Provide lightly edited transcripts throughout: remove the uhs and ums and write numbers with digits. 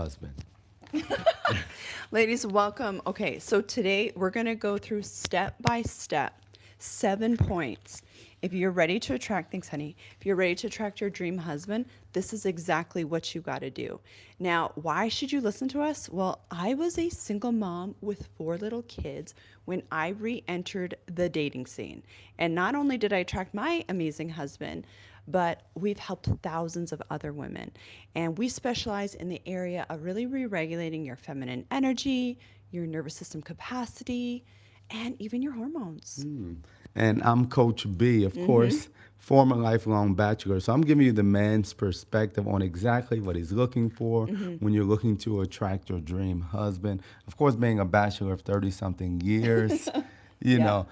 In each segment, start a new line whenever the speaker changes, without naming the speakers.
husband.
Ladies, welcome. Okay, so today we're going to go through step by step 7 points. If you're ready to attract, thanks, honey. If you're ready to attract your dream husband, this is exactly what you got to do. Now, why should you listen to us? Well, I was a single mom with 4 little kids when I re entered the dating scene. And not only did I attract my amazing husband, but we've helped thousands of other women. And we specialize in the area of really re regulating your feminine energy, your nervous system capacity, and even your hormones.
And I'm Coach B, of course, former lifelong bachelor. So I'm giving you the man's perspective on exactly what he's looking for when you're looking to attract your dream husband. Of course, being a bachelor of 30 something years,
Yeah.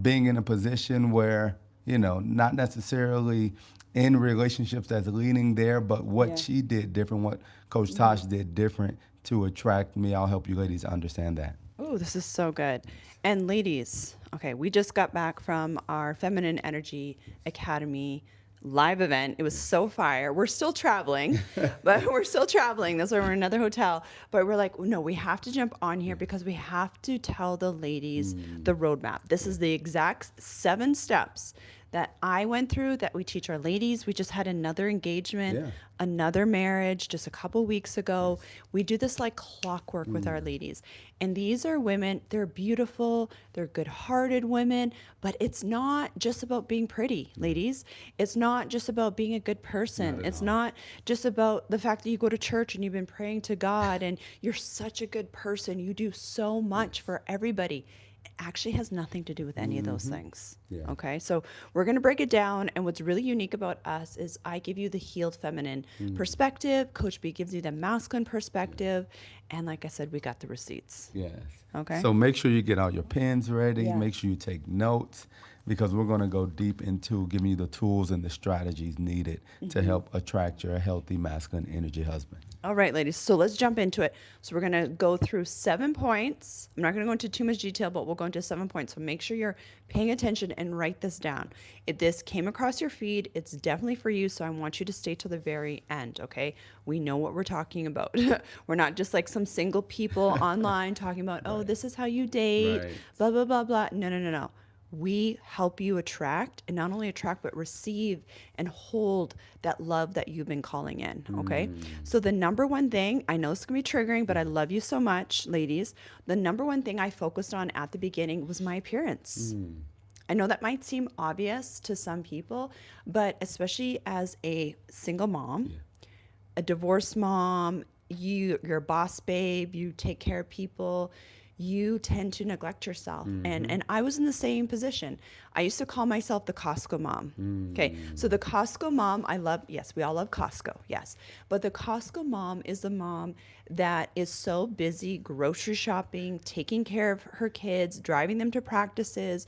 being in a position where, not necessarily in relationships that's leading there, but what
Yeah.
she did different, what Coach Tosh did different to attract me. I'll help you ladies understand that.
Oh, this is so good. And ladies, okay, we just got back from our Feminine Energy Academy live event. It was so fire. We're still traveling, but we're still traveling. That's why we're in another hotel. But we're like, no, we have to jump on here because we have to tell the ladies the roadmap. This is the exact 7 steps that I went through that we teach our ladies. We just had another engagement,
Yeah.
another marriage just a couple weeks ago. We do this like clockwork with our ladies. And these are women, they're beautiful, they're good-hearted women, but it's not just about being pretty, ladies. It's not just about being a good person.
Not at
It's
all.
not just about the fact that you go to church and you've been praying to God and you're such a good person. You do so much for everybody. It actually has nothing to do with any of those things.
Yeah.
Okay, so we're going to break it down. And what's really unique about us is I give you the healed feminine perspective. Coach B gives you the masculine perspective. And like I said, we got the receipts.
Yes.
Okay.
So make sure you get all your pens ready.
Yeah.
Make sure you take notes because we're going to go deep into giving you the tools and the strategies needed to help attract your healthy masculine energy husband.
All right, ladies. So let's jump into it. So we're going to go through 7 points. I'm not going to go into too much detail, but we'll go into 7 points. So make sure you're paying attention and write this down. If this came across your feed, it's definitely for you. So I want you to stay till the very end, okay? We know what we're talking about. We're not just like some single people online talking about, oh, this is how you date,
Right.
blah, blah, blah, blah. No, no, no, no. We help you attract and not only attract, but receive and hold that love that you've been calling in. Okay. So, the number one thing, I know this is going to be triggering, but I love you so much, ladies. The number one thing I focused on at the beginning was my appearance. I know that might seem obvious to some people, but especially as a single mom, a divorced mom, you're a boss babe, you take care of people, you tend to neglect yourself. And I was in the same position. I used to call myself the Costco mom. Okay. So the Costco mom, I love, yes, we all love Costco. Yes. But the Costco mom is the mom that is so busy grocery shopping, taking care of her kids, driving them to practices,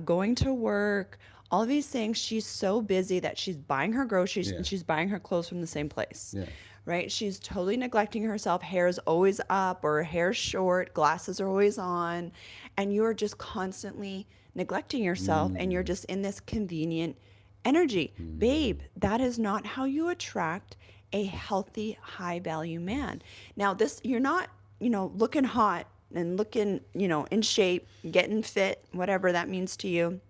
going to work, all of these things. She's so busy that she's buying her groceries
Yeah.
and she's buying her clothes from the same place.
Yeah.
Right? She's totally neglecting herself. Hair's always up or hair's short, glasses are always on, and you're just constantly neglecting yourself and you're just in this convenient energy. Babe, that is not how you attract a healthy, high value man. Now, this, you're not, looking hot and looking, in shape, getting fit, whatever that means to you.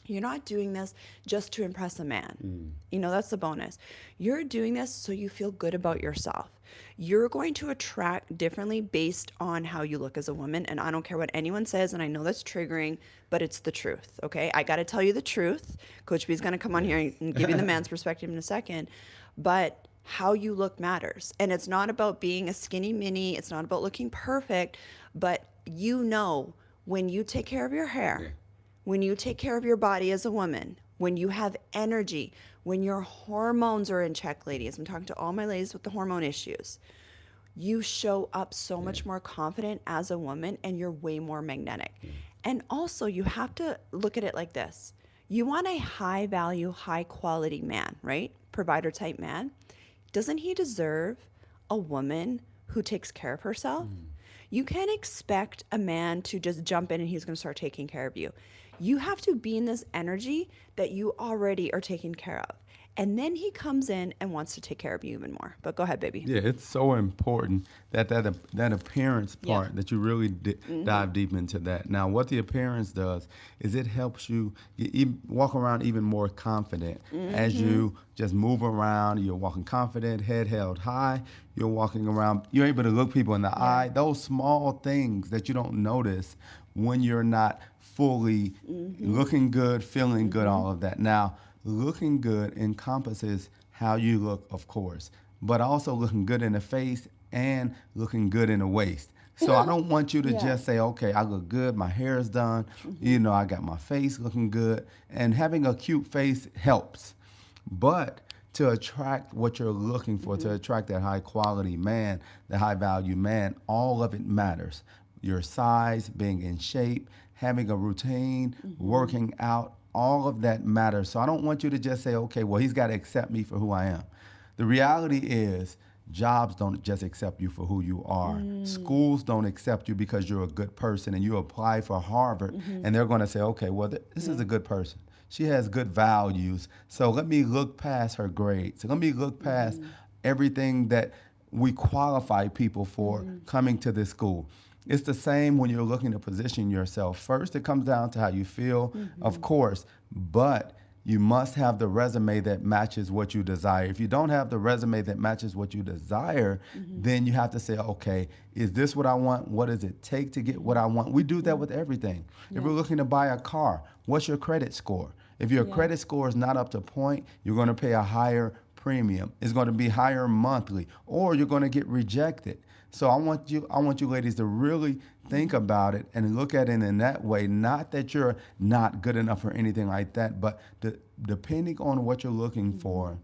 You're not doing this just to impress a man. That's the bonus. You're doing this so you feel good about yourself. You're going to attract differently based on how you look as a woman. And I don't care what anyone says. And I know that's triggering, but it's the truth. Okay. I got to tell you the truth. Coach B is going to come on here and give you the man's perspective in a second. But how you look matters. And it's not about being a skinny mini. It's not about looking perfect. But when you take care of your hair, when you take care of your body as a woman, when you have energy, when your hormones are in check, ladies, I'm talking to all my ladies with the hormone issues, you show up so much more confident as a woman and you're way more magnetic. And also, you have to look at it like this. You want a high value, high quality man, right? Provider type man. Doesn't he deserve a woman who takes care of herself? You can't expect a man to just jump in and he's going to start taking care of you. You have to be in this energy that you already are taken care of. And then he comes in and wants to take care of you even more. But go ahead, baby.
Yeah, it's so important that appearance
Yeah.
part that you really dive deep into that. Now, what the appearance does is it helps you walk around even more confident as you just move around. You're walking confident, head held high. You're walking around. You're able to look people in the eye. Those small things that you don't notice when you're not fully looking good, feeling good, all of that. Now, looking good encompasses how you look, of course, but also looking good in the face and looking good in the waist. So I don't want you to
Yeah.
just say, okay, I look good, my hair is done, you know, I got my face looking good. And having a cute face helps. But to attract what you're looking for, to attract that high quality man, the high value man, all of it matters. Your size, being in shape, having a routine, working out, all of that matters. So I don't want you to just say, okay, well, he's got to accept me for who I am. The reality is, jobs don't just accept you for who you are. Schools don't accept you because you're a good person and you apply for Harvard and they're going to say, okay, well, this is a good person. She has good values. So let me look past her grades. Let me look past everything that we qualify people for coming to this school. It's the same when you're looking to position yourself. First, it comes down to how you feel, of course, but you must have the resume that matches what you desire. If you don't have the resume that matches what you desire, then you have to say, okay, is this what I want? What does it take to get what I want? We do that with everything. If we're looking to buy a car, what's your credit score? If your credit score is not up to point, you're going to pay a higher premium. It's going to be higher monthly, or you're going to get rejected. So I want you ladies to really think about it and look at it in that way. Not that you're not good enough or anything like that, but depending on what you're looking for,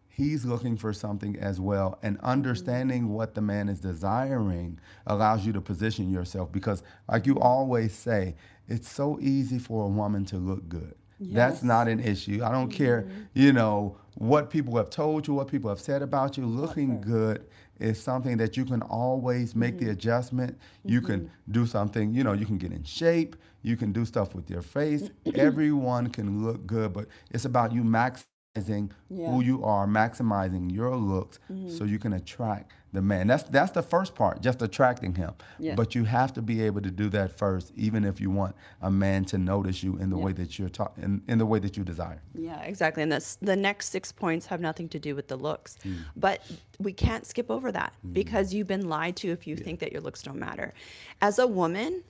he's looking for something as well. And understanding what the man is desiring allows you to position yourself because, like you always say, it's so easy for a woman to look good. That's not an issue. I don't care, you know, what people have told you, what people have said about you. Looking good is something that you can always make the adjustment. You can do something, you know, you can get in shape. You can do stuff with your face. Everyone can look good, but it's about you maximizing who you are, maximizing your looks so you can attract the man. That's the first part, just attracting him. But you have to be able to do that first, even if you want a man to notice you in the way that you're in the way that you desire.
Yeah, exactly. And the next 6 points have nothing to do with the looks. But we can't skip over that because you've been lied to if you think that your looks don't matter. As a woman,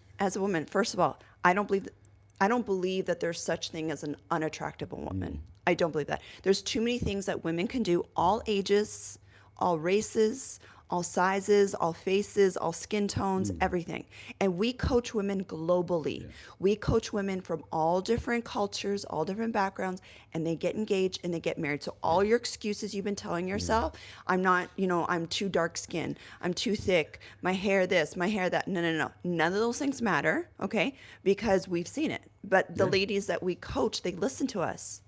first of all, I don't believe that there's such thing as an unattractive woman. I don't believe that. There's too many things that women can do, all ages, all races, all sizes, all faces, all skin tones, everything. And we coach women globally. Yeah. We coach women from all different cultures, all different backgrounds, and they get engaged and they get married. So all your excuses you've been telling yourself, I'm not, I'm too dark skinned, I'm too thick, my hair this, my hair that. No. None of those things matter, okay? Because we've seen it. But the ladies that we coach, they listen to us.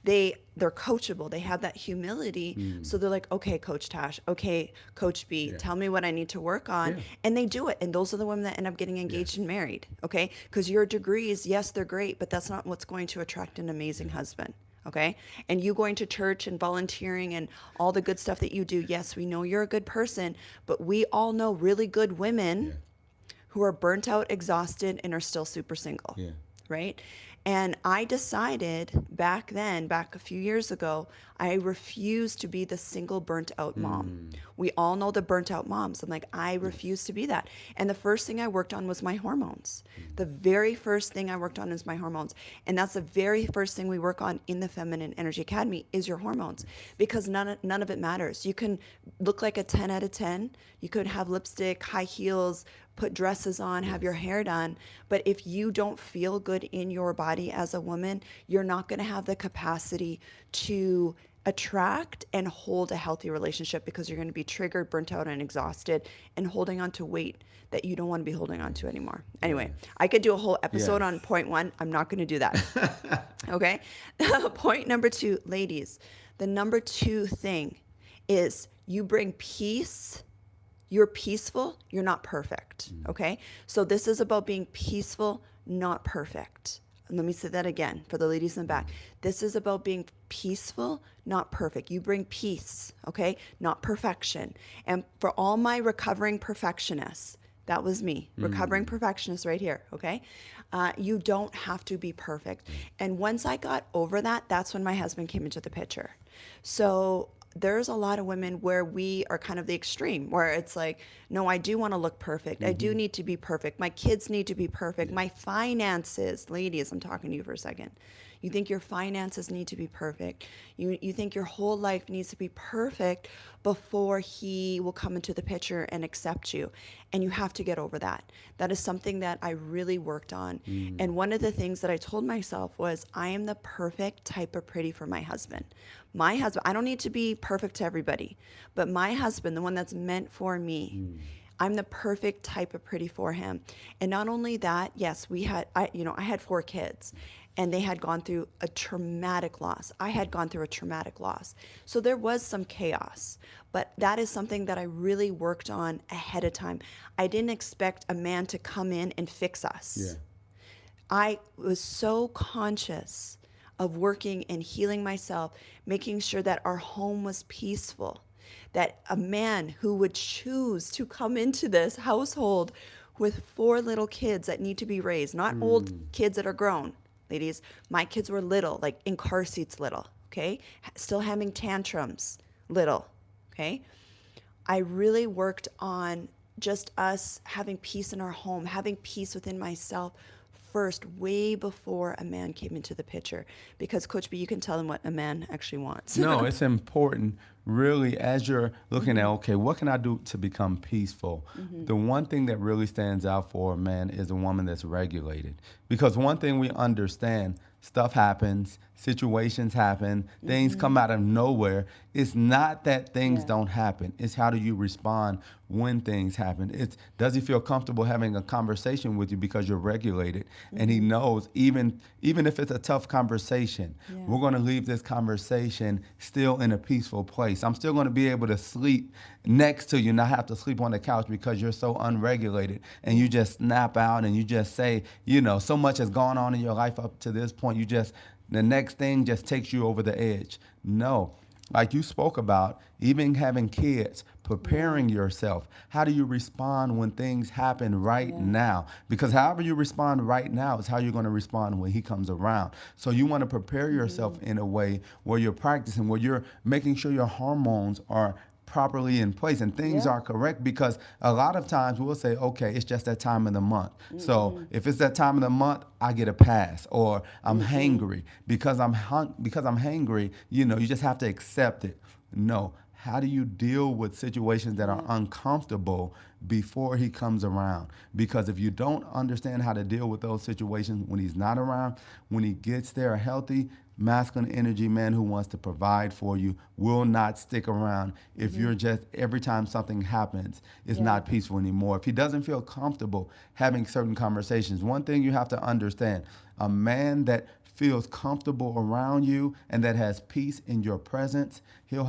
They're coachable. They have that humility. So they're like, okay, Coach Tash, okay, Coach B, tell me what I need to work on. And they do it. And those are the women that end up getting engaged and married, okay? Because your degrees, yes, they're great, but that's not what's going to attract an amazing husband, okay? And you going to church and volunteering and all the good stuff that you do, yes, we know you're a good person, but we all know really good women who are burnt out, exhausted, and are still super single, right? And I decided back a few years ago, I refused to be the single burnt out mom. We all know the burnt out moms. I'm like, I refuse to be that. And the first thing I worked on was my hormones. The very first thing I worked on is my hormones. And that's the very first thing we work on in the Feminine Energy Academy is your hormones, because none of it matters. You can look like a 10 out of 10. You could have lipstick, high heels, put dresses on, have your hair done. But if you don't feel good in your body as a woman, you're not going to have the capacity to attract and hold a healthy relationship, because you're going to be triggered, burnt out, and exhausted and holding on to weight that you don't want to be holding on to anymore. Anyway, I could do a whole episode on point 1. I'm not going to do that. Okay. Point number 2, ladies, the number 2 thing is you bring peace. You're peaceful, you're not perfect, okay? So this is about being peaceful, not perfect. let me say that again for the ladies in the back. This is about being peaceful, not perfect. You bring peace, okay? Not perfection. And for all my recovering perfectionists, that was me, recovering perfectionist right here, okay? You don't have to be perfect. And once I got over that, that's when my husband came into the picture. So there's a lot of women where we are kind of the extreme, where it's like, no, I do want to look perfect. I do need to be perfect. My kids need to be perfect. My finances, ladies, I'm talking to you for a second. You think your finances need to be perfect. You think your whole life needs to be perfect before he will come into the picture and accept you. And you have to get over that. That is something that I really worked on. And one of the things that I told myself was, I am the perfect type of pretty for my husband. My husband, I don't need to be perfect to everybody, but my husband, the one that's meant for me, I'm the perfect type of pretty for him. And not only that, yes, I had 4 kids and they had gone through a traumatic loss. I had gone through a traumatic loss. So there was some chaos, but that is something that I really worked on ahead of time. I didn't expect a man to come in and fix us.
Yeah.
I was so conscious of working and healing myself, making sure that our home was peaceful, that a man who would choose to come into this household with 4 little kids that need to be raised, not old kids that are grown. Ladies, my kids were little, like in car seats little, okay? Still having tantrums little, okay? I really worked on just us having peace in our home, having peace within myself first, way before a man came into the picture. Because Coach B, you can tell them what a man actually wants.
No, it's important, really, as you're looking at, okay, what can I do to become peaceful? The one thing that really stands out for a man is a woman that's regulated. Because one thing we understand, stuff happens, situations happen, things come out of nowhere. It's not that things don't happen. It's how do you respond when things happen. It's does he feel comfortable having a conversation with you because you're regulated, and he knows even if it's a tough conversation, we're going to leave this conversation still in a peaceful place. I'm still going to be able to sleep next to you, not have to sleep on the couch because you're so unregulated and you just snap out and you just say, so much has gone on in your life up to this point. The next thing just takes you over the edge. No. Like you spoke about, even having kids, preparing yourself. How do you respond when things happen right now? Because however you respond right now is how you're going to respond when he comes around. So you want to prepare yourself in a way where you're practicing, where you're making sure your hormones are properly in place and things are correct, because a lot of times we'll say, okay, it's just that time of the month. So if it's that time of the month, I get a pass, or I'm hangry because I'm hangry. You just have to accept it. No. How do you deal with situations that are uncomfortable before he comes around? Because if you don't understand how to deal with those situations when he's not around, when he gets there, a healthy masculine energy man who wants to provide for you will not stick around if you're just, every time something happens, it's not peaceful anymore. If he doesn't feel comfortable having certain conversations, one thing you have to understand, a man that feels comfortable around you and that has peace in your presence, he'll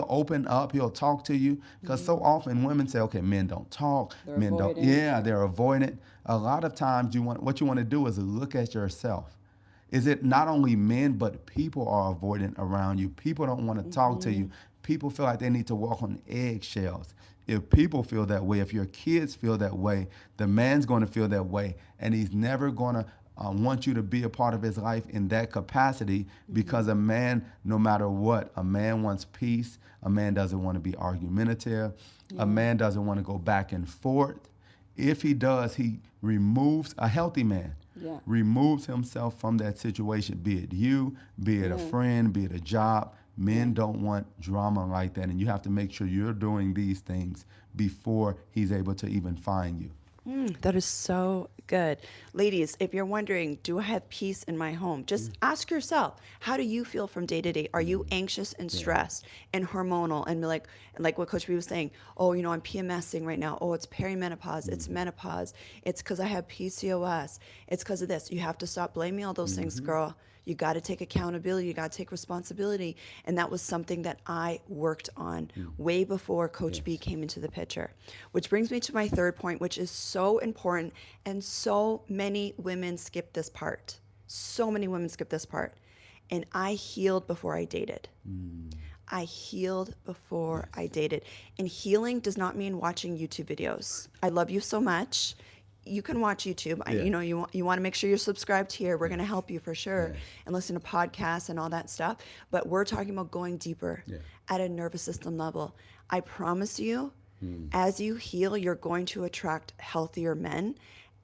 open up, he'll talk to you. Because so often women say, okay, men don't talk,
They're
men
avoidant.
don't, they're avoidant. A lot of times what you want to do is look at yourself. Is it not only men, but people are avoidant around you? People don't want to talk to you. People feel like they need to walk on eggshells. If people feel that way, if your kids feel that way, the man's going to feel that way, and he's never going to want you to be a part of his life in that capacity, because a man, no matter what, a man wants peace. A man doesn't want to be argumentative. A man doesn't want to go back and forth. If he does, he removes, a healthy man removes himself from that situation, be it you, be it a friend, be it a job. Men don't want drama like that, and you have to make sure you're doing these things before he's able to even find you.
That is so good. Ladies, if you're wondering, do I have peace in my home? Just ask yourself, how do you feel from day to day? Are you anxious and stressed and hormonal and like what Coach B was saying, oh, I'm PMSing right now. Oh, it's perimenopause. It's menopause. It's because I have PCOS. It's because of this. You have to stop blaming all those things, girl. You got to take accountability. You got to take responsibility. And that was something that I worked on way before Coach B
Yes.
came into the picture. Which brings me to my third point, which is so important. And so many women skip this part. So many women skip this part. And I healed before I dated. I healed before I
Yes.
dated. And healing does not mean watching YouTube videos. I love you so much. You can watch YouTube.
Yeah.
You want to make sure you're subscribed here. We're going to
Yes.
help you for sure,
Yes.
and listen to podcasts and all that stuff. But we're talking about going deeper
Yeah.
at a nervous system level. I promise you, as you heal, you're going to attract healthier men,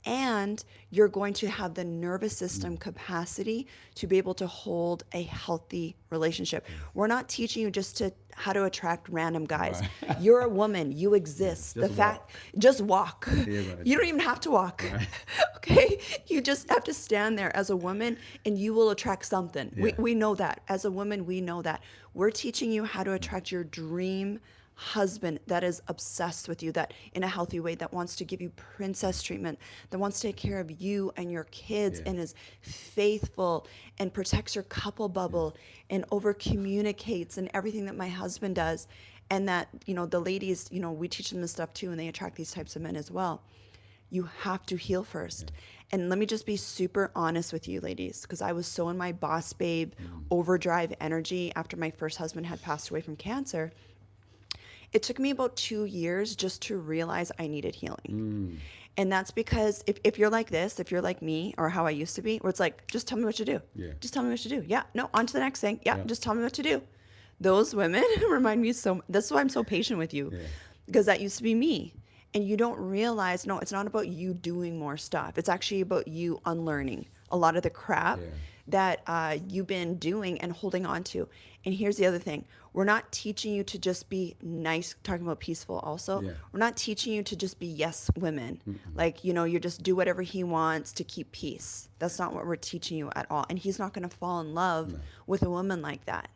and you're going to have the nervous system capacity to be able to hold a healthy relationship. We're not teaching you just to how to attract random guys.
Right.
You're a woman, you exist.
Just
The fact
walk.
just walk.
Yeah, right.
You don't even have to walk.
Right.
Okay? You just have to stand there as a woman and you will attract something.
Yeah.
We know that. As a woman, we know that. We're teaching you how to attract your dream husband that is obsessed with you, that in a healthy way, that wants to give you princess treatment, that wants to take care of you and your kids,
Yeah.
and is faithful and protects your couple bubble and over communicates and everything that my husband does. And that, the ladies, we teach them this stuff too, and they attract these types of men as well. You have to heal first. And let me just be super honest with you, ladies, because I was so in my boss babe overdrive energy after my first husband had passed away from cancer. It took me about 2 years just to realize I needed healing. And that's because if you're like this, if you're like me or how I used to be, where it's like, just tell me what to do.
Yeah.
Just tell me what to do. Yeah, no, on to the next thing. Yeah,
Yeah.
just tell me what to do. Those women remind me so, that's why I'm so patient with you,
Yeah.
because that used to be me. And you don't realize, no, it's not about you doing more stuff. It's actually about you unlearning a lot of the crap
Yeah.
that you've been doing and holding on to. And here's the other thing. We're not teaching you to just be nice, talking about peaceful also.
Yeah.
We're not teaching you to just be yes women. Like, you just do whatever he wants to keep peace. That's not what we're teaching you at all. And he's not going to fall in love with a woman like that.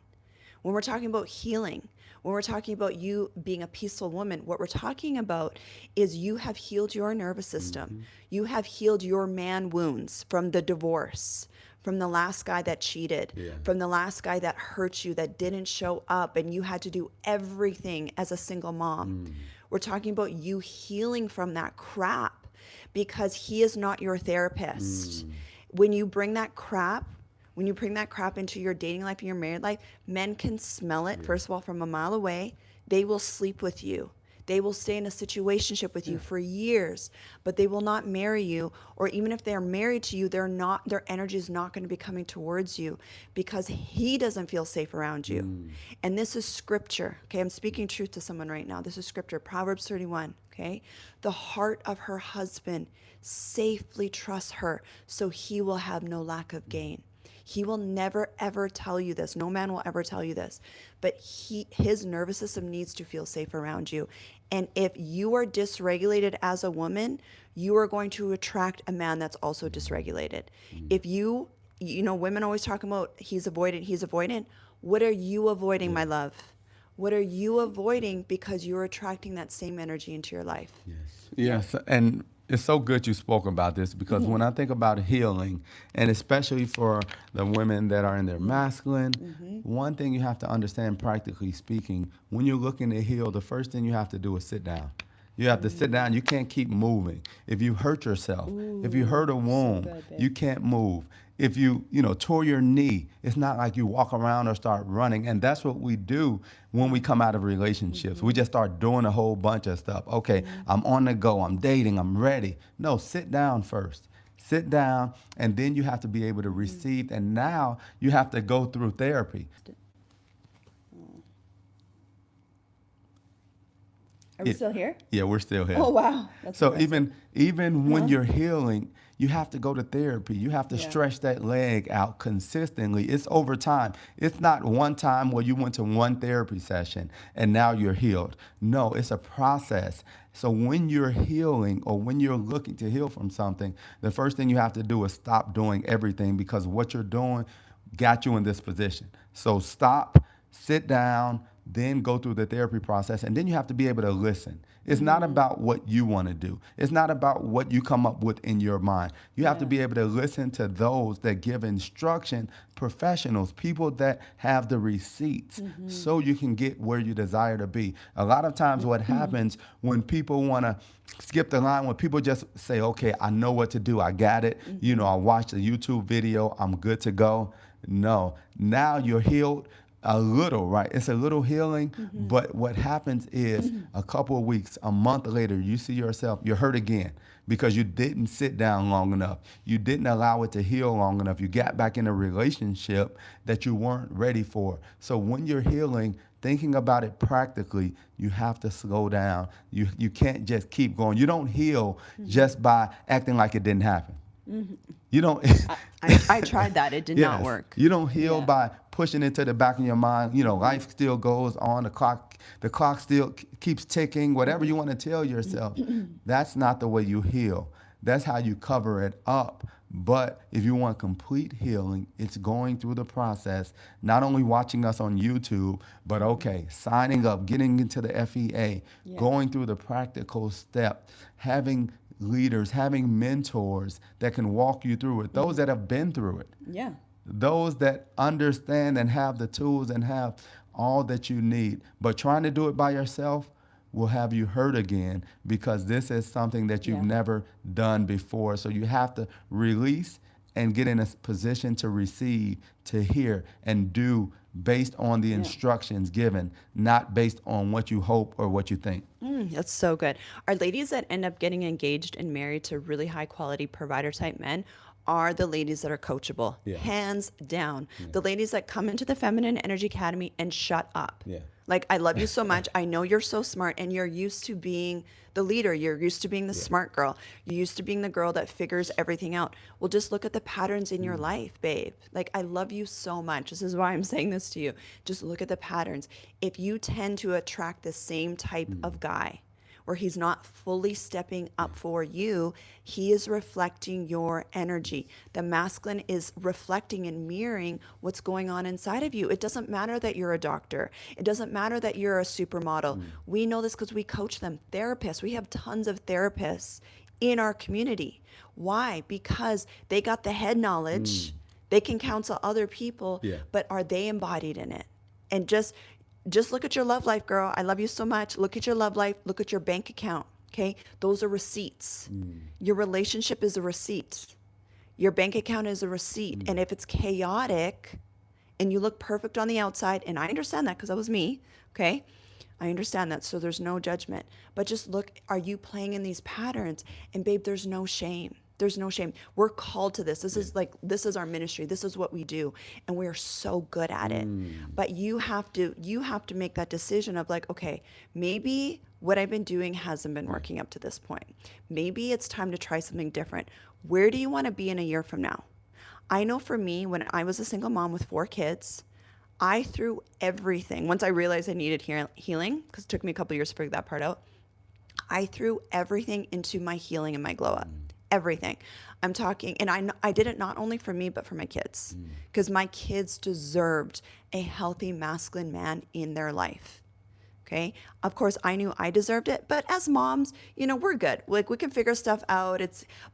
When we're talking about healing, when we're talking about you being a peaceful woman, what we're talking about is you have healed your nervous system. You have healed your man wounds from the divorce, from the last guy that cheated,
Yeah.
from the last guy that hurt you, that didn't show up, and you had to do everything as a single mom. We're talking about you healing from that crap because he is not your therapist. When you bring that crap, into your dating life and your married life, men can smell it, first of all, from a mile away. They will sleep with you. They will stay in a situationship with you for years, but they will not marry you. Or even if they're married to you, their energy is not going to be coming towards you because he doesn't feel safe around you. And this is scripture. Okay, I'm speaking truth to someone right now. This is scripture, Proverbs 31. Okay, the heart of her husband safely trusts her, so he will have no lack of gain. He will never, ever tell you this. No man will ever tell you this. But his nervous system needs to feel safe around you. And if you are dysregulated as a woman, you are going to attract a man that's also dysregulated. If women always talk about he's avoidant. What are you avoiding, my love? What are you avoiding because you're attracting that same energy into your life?
Yes, and it's so good you spoke about this because when I think about healing, and especially for the women that are in their masculine, one thing you have to understand, practically speaking, when you're looking to heal, the first thing you have to do is sit down. You have to sit down. You can't keep moving. If you hurt yourself, if you hurt a wound,
good, babe.
you can't move. If you tore your knee, it's not like you walk around or start running. And that's what we do when we come out of relationships. We just start doing a whole bunch of stuff. Okay, I'm on the go. I'm dating. I'm ready. No, sit down first. Sit down, and then you have to be able to receive. And now you have to go through therapy.
Are we still here?
Yeah, we're still here.
Oh, wow. That's
So
impressive.
even when you're healing, you have to go to therapy. You have to
Yeah.
stretch that leg out consistently. It's over time. It's not one time where you went to one therapy session and now you're healed. No, it's a process. So when you're healing or when you're looking to heal from something, the first thing you have to do is stop doing everything because what you're doing got you in this position. So stop, sit down, then go through the therapy process, and then you have to be able to listen. It's not about what you want to do. It's not about what you come up with in your mind. You have to be able to listen to those that give instruction, professionals, people that have the receipts, so you can get where you desire to be. A lot of times what happens when people want to skip the line, when people just say, okay, I know what to do, I got it, I watched a YouTube video, I'm good to go. No, now you're healed a little, right? It's a little healing, but what happens is a couple of weeks, a month later, you see yourself, you're hurt again because you didn't sit down long enough. You didn't allow it to heal long enough. You got back in a relationship that you weren't ready for. So when you're healing, thinking about it practically, you have to slow down. You can't just keep going. You don't heal just by acting like it didn't happen. You don't.
I tried that. It did not work.
You don't heal by pushing it to the back of your mind. Life still goes on. The clock still keeps ticking. Whatever you want to tell yourself, that's not the way you heal. That's how you cover it up. But if you want complete healing, it's going through the process, not only watching us on YouTube, but signing up, getting into the FEA, going through the practical steps, having leaders, having mentors that can walk you through it, those that have been through it.
Yeah.
Those that understand and have the tools and have all that you need. But trying to do it by yourself will have you hurt again, because this is something that you've never done before. So you have to release and get in a position to receive, to hear, and do based on the instructions given, not based on what you hope or what you think.
That's so good. Our ladies that end up getting engaged and married to really high quality provider type men are the ladies that are coachable, hands down. The ladies that come into the Feminine Energy Academy and shut up. Like, I love you so much. I know you're so smart, and you're used to being the leader. You're used to being the smart girl. You're used to being the girl that figures everything out. Well, just look at the patterns in your life, babe. Like, I love you so much. This is why I'm saying this to you. Just look at the patterns. If you tend to attract the same type of guy, where he's not fully stepping up for you, he is reflecting your energy. The masculine is reflecting and mirroring what's going on inside of you. It doesn't matter that you're a doctor. It doesn't matter that you're a supermodel. We know this because we coach them. Therapists, we have tons of therapists in our community. Why? Because they got the head knowledge. They can counsel other people, but are they embodied in it? And just look at your love life, girl. I love you so much. Look at your love life. Look at your bank account. Okay. Those are receipts. Your relationship is a receipt. Your bank account is a receipt. And if it's chaotic and you look perfect on the outside, and I understand that because that was me. Okay. I understand that. So there's no judgment, but just look, are you playing in these patterns? And babe, there's no shame. There's no shame. We're called to this. This is our ministry. This is what we do. And we are so good at it. But you have to make that decision of like, okay, maybe what I've been doing hasn't been working up to this point. Maybe it's time to try something different. Where do you want to be in a year from now? I know for me, when I was a single mom with 4 kids, I threw everything. Once I realized I needed healing, because it took me a couple years to figure that part out, I threw everything into my healing and my glow up. Everything. I'm talking, and I did it not only for me, but for my kids, because my kids deserved a healthy masculine man in their life. Okay. Of course, I knew I deserved it, but as moms, we're good. Like, we can figure stuff out.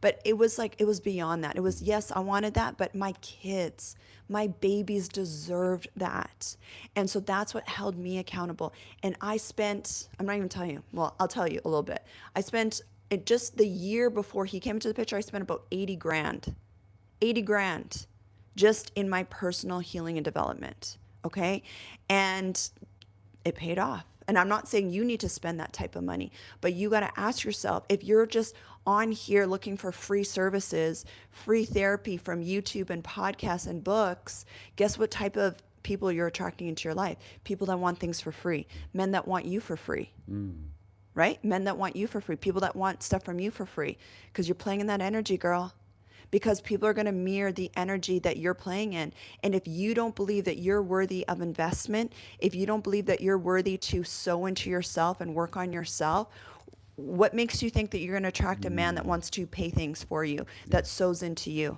But it was beyond that. It was, yes, I wanted that, but my kids, my babies deserved that. And so that's what held me accountable. And I'm not even telling you, well, I'll tell you a little bit. Just the year before he came into the picture, I spent about 80 grand just in my personal healing and development. Okay. And it paid off. And I'm not saying you need to spend that type of money, but you got to ask yourself, if you're just on here looking for free services, free therapy from YouTube and podcasts and books, guess what type of people you're attracting into your life? People that want things for free, men that want you for free. Right? Men that want you for free, people that want stuff from you for free, because you're playing in that energy, girl. Because people are going to mirror the energy that you're playing in. And if you don't believe that you're worthy of investment, if you don't believe that you're worthy to sow into yourself and work on yourself, what makes you think that you're going to attract a man that wants to pay things for you, that sows into you?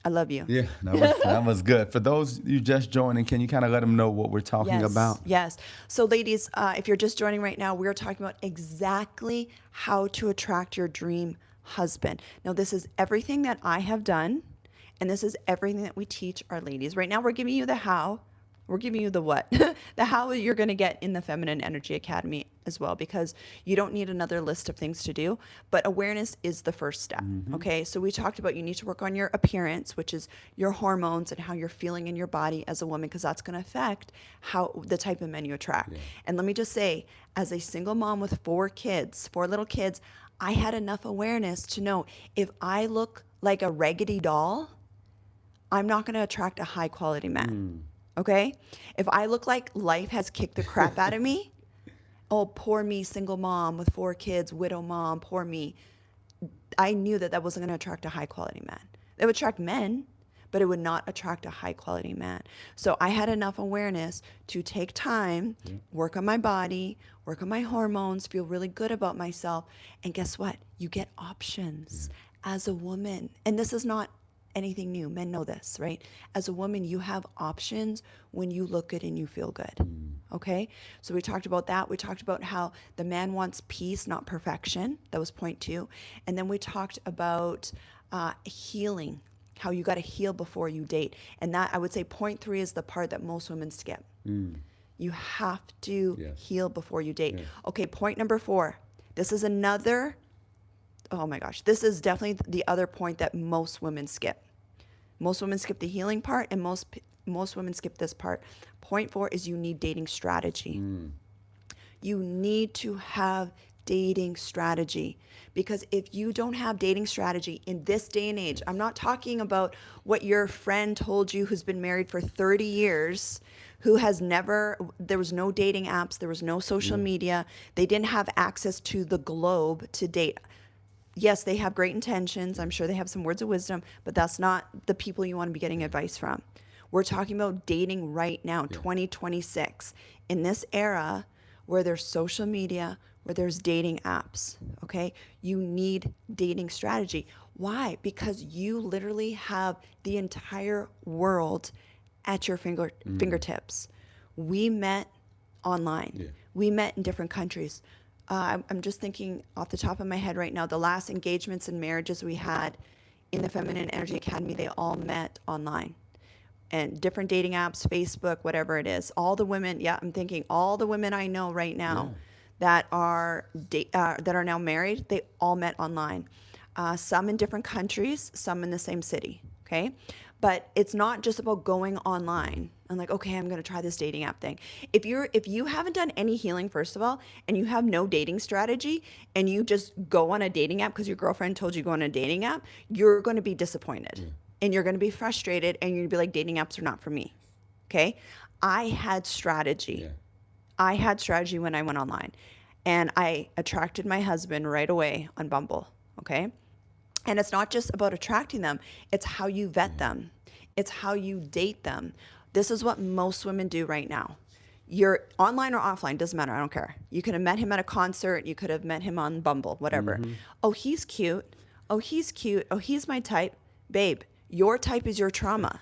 I love you.
Yeah, that was good. For those you just joining, can you kind of let them know what we're talking about?
Yes. So, ladies, if you're just joining right now, we're talking about exactly how to attract your dream husband. Now, this is everything that I have done, and this is everything that we teach our ladies. Right now, we're giving you the how. We're giving you the what, the how you're going to get in the Feminine Energy Academy as well, because you don't need another list of things to do, but awareness is the first step. Okay. So we talked about you need to work on your appearance, which is your hormones and how you're feeling in your body as a woman, because that's going to affect how the type of men you attract. Yeah. And let me just say, as a single mom with 4 kids, 4 little kids, I had enough awareness to know if I look like a raggedy doll, I'm not going to attract a high quality man. Okay? If I look like life has kicked the crap out of me, oh, poor me, single mom with 4 kids, widow mom, poor me. I knew that that wasn't going to attract a high quality man. It would attract men, but it would not attract a high quality man. So I had enough awareness to take time, work on my body, work on my hormones, feel really good about myself. And guess what? You get options as a woman. And this is not anything new. Men know this, right? As a woman, you have options when you look good and you feel good. Okay? So we talked about that. We talked about how the man wants peace, not perfection. That was point 2. And then we talked about healing, how you got to heal before you date. And that, I would say, point 3 is the part that most women skip. You have to heal before you date. Okay, point number 4. This is another, oh my gosh, this is definitely the other point that most women skip. Most women skip the healing part, and most women skip this part. Point 4 is you need dating strategy. You need to have dating strategy, because if you don't have dating strategy in this day and age, I'm not talking about what your friend told you who's been married for 30 years, who has never, there was no dating apps, there was no social media, they didn't have access to the globe to date. Yes, they have great intentions. I'm sure they have some words of wisdom, but that's not the people you want to be getting advice from. We're talking about dating right now, 2026, in this era where there's social media, where there's dating apps, okay? You need dating strategy. Why? Because you literally have the entire world at your fingertips. We met online. We met in different countries. I'm just thinking off the top of my head right now, the last engagements and marriages we had in the Feminine Energy Academy, they all met online. And different dating apps, Facebook, whatever it is. All the women, I'm thinking all the women I know right now that are now married, they all met online. Some in different countries, some in the same city, okay? But it's not just about going online. I'm like, okay, I'm going to try this dating app thing. If you haven't done any healing, first of all, and you have no dating strategy, and you just go on a dating app because your girlfriend told you to go on a dating app, you're going to be disappointed. And you're going to be frustrated, and you're going to be like, dating apps are not for me. Okay? I had strategy. I had strategy when I went online, and I attracted my husband right away on Bumble. Okay? And it's not just about attracting them. It's how you vet them. It's how you date them. This is what most women do right now. You're online or offline, doesn't matter. I don't care. You could have met him at a concert. You could have met him on Bumble, whatever. Oh, he's cute. Oh, he's cute. Oh, he's my type. Babe, your type is your trauma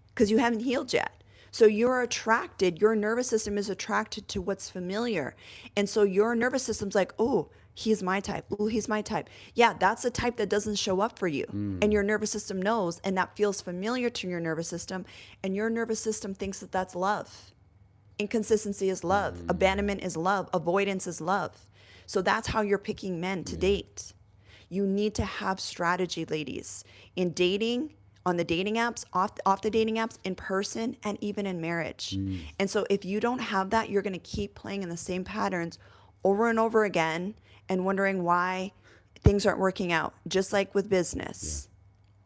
because you haven't healed yet. So you're attracted, your nervous system is attracted to what's familiar. And so your nervous system's like, oh, he's my type. Oh, he's my type. Yeah, that's a type that doesn't show up for you. And your nervous system knows, and that feels familiar to your nervous system. And your nervous system thinks that that's love. Inconsistency is love. Abandonment is love. Avoidance is love. So that's how you're picking men to date. You need to have strategy, ladies, in dating, on the dating apps, off the dating apps, in person, and even in marriage. And so if you don't have that, you're going to keep playing in the same patterns over and over again and wondering why things aren't working out, just like with business.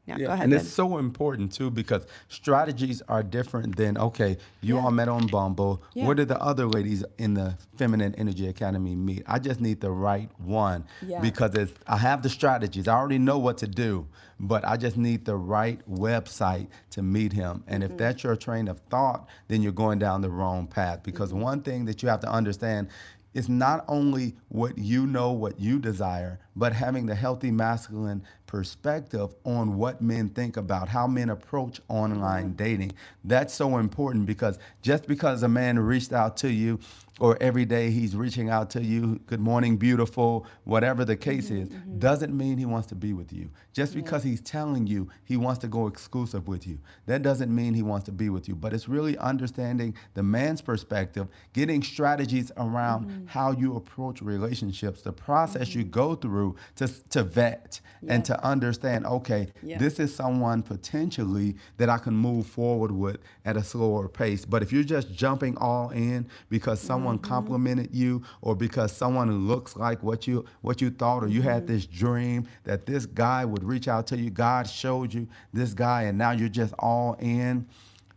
Yeah, go ahead.
And
Ben.
it's so important too, because strategies are different than, okay, you all met on Bumble. Where did the other ladies in the Feminine Energy Academy meet? I just need the right one because I have the strategies. I already know what to do, but I just need the right website to meet him. And if that's your train of thought, then you're going down the wrong path, because one thing that you have to understand, it's not only what you know, what you desire, but having the healthy masculine perspective on what men think about how men approach online dating. That's so important, because just because a man reached out to you, or every day he's reaching out to you, good morning, beautiful, whatever the case is, doesn't mean he wants to be with you. Just because he's telling you he wants to go exclusive with you, that doesn't mean he wants to be with you. But it's really understanding the man's perspective, getting strategies around how you approach relationships, the process you go through to vet and to understand, okay, this is someone potentially that I can move forward with at a slower pace. But if you're just jumping all in because someone complimented you, or because someone looks like what you thought, or you had this dream that this guy would reach out to you, God showed you this guy, and now you're just all in,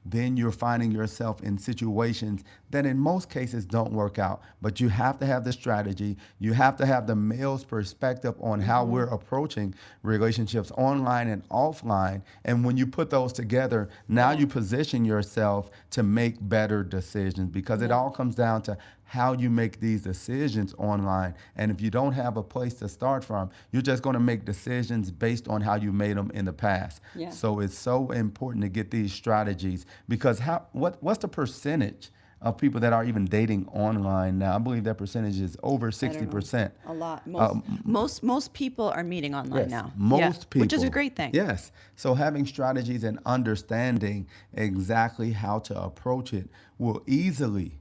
then you're finding yourself in situations that in most cases don't work out. But you have to have the strategy. You have to have the male's perspective on how we're approaching relationships online and offline. And when you put those together, now you position yourself to make better decisions, because it all comes down to how you make these decisions online. And if you don't have a place to start from, you're just going to make decisions based on how you made them in the past. So it's so important to get these strategies, because what's the percentage of people that are even dating online now? I believe that percentage is over 60%.
A lot. Most people are meeting online now.
Most people.
Which is a great thing.
Yes. So having strategies and understanding exactly how to approach it will easily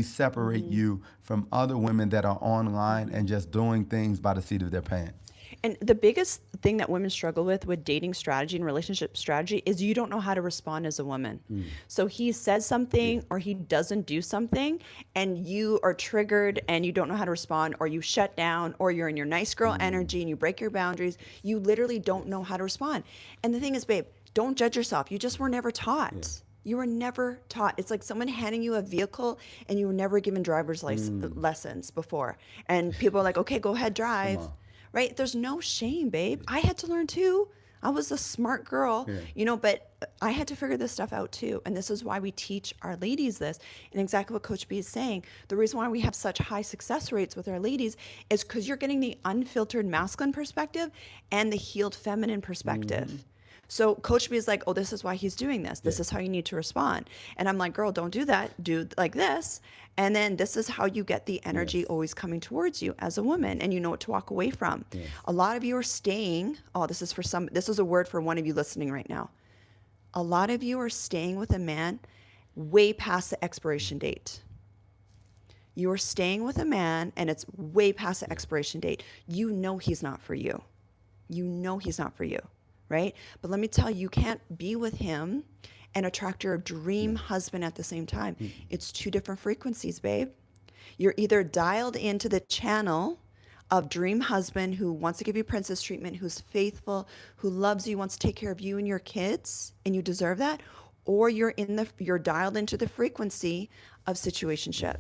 separate you from other women that are online and just doing things by the seat of their pants.
And the biggest thing that women struggle with dating strategy and relationship strategy is you don't know how to respond as a woman. So he says something or he doesn't do something, and you are triggered and you don't know how to respond, or you shut down, or you're in your nice girl energy and you break your boundaries. You literally don't know how to respond. And the thing is, babe, don't judge yourself. You just were never taught. You were never taught. It's like someone handing you a vehicle and you were never given driver's lessons before. And people are like, okay, go ahead, drive. Right? There's no shame, babe. I had to learn too. I was a smart girl, but I had to figure this stuff out too. And this is why we teach our ladies this. And exactly what Coach B is saying. The reason why we have such high success rates with our ladies is because you're getting the unfiltered masculine perspective and the healed feminine perspective. So Coach B is like, oh, this is why he's doing this. This is how you need to respond. And I'm like, girl, don't do that. Do like this. And then this is how you get the energy always coming towards you as a woman, and you know what to walk away from. A lot of you are staying. Oh, this is a word for one of you listening right now. A lot of you are staying with a man way past the expiration date. You are staying with a man and it's way past the expiration date. You know he's not for you. You know he's not for you. Right? But let me tell you, you can't be with him and attract your dream husband at the same time. It's two different frequencies, babe. You're either dialed into the channel of dream husband who wants to give you princess treatment, who's faithful, who loves you, wants to take care of you and your kids, and you deserve that, or you're dialed into the frequency of situationship.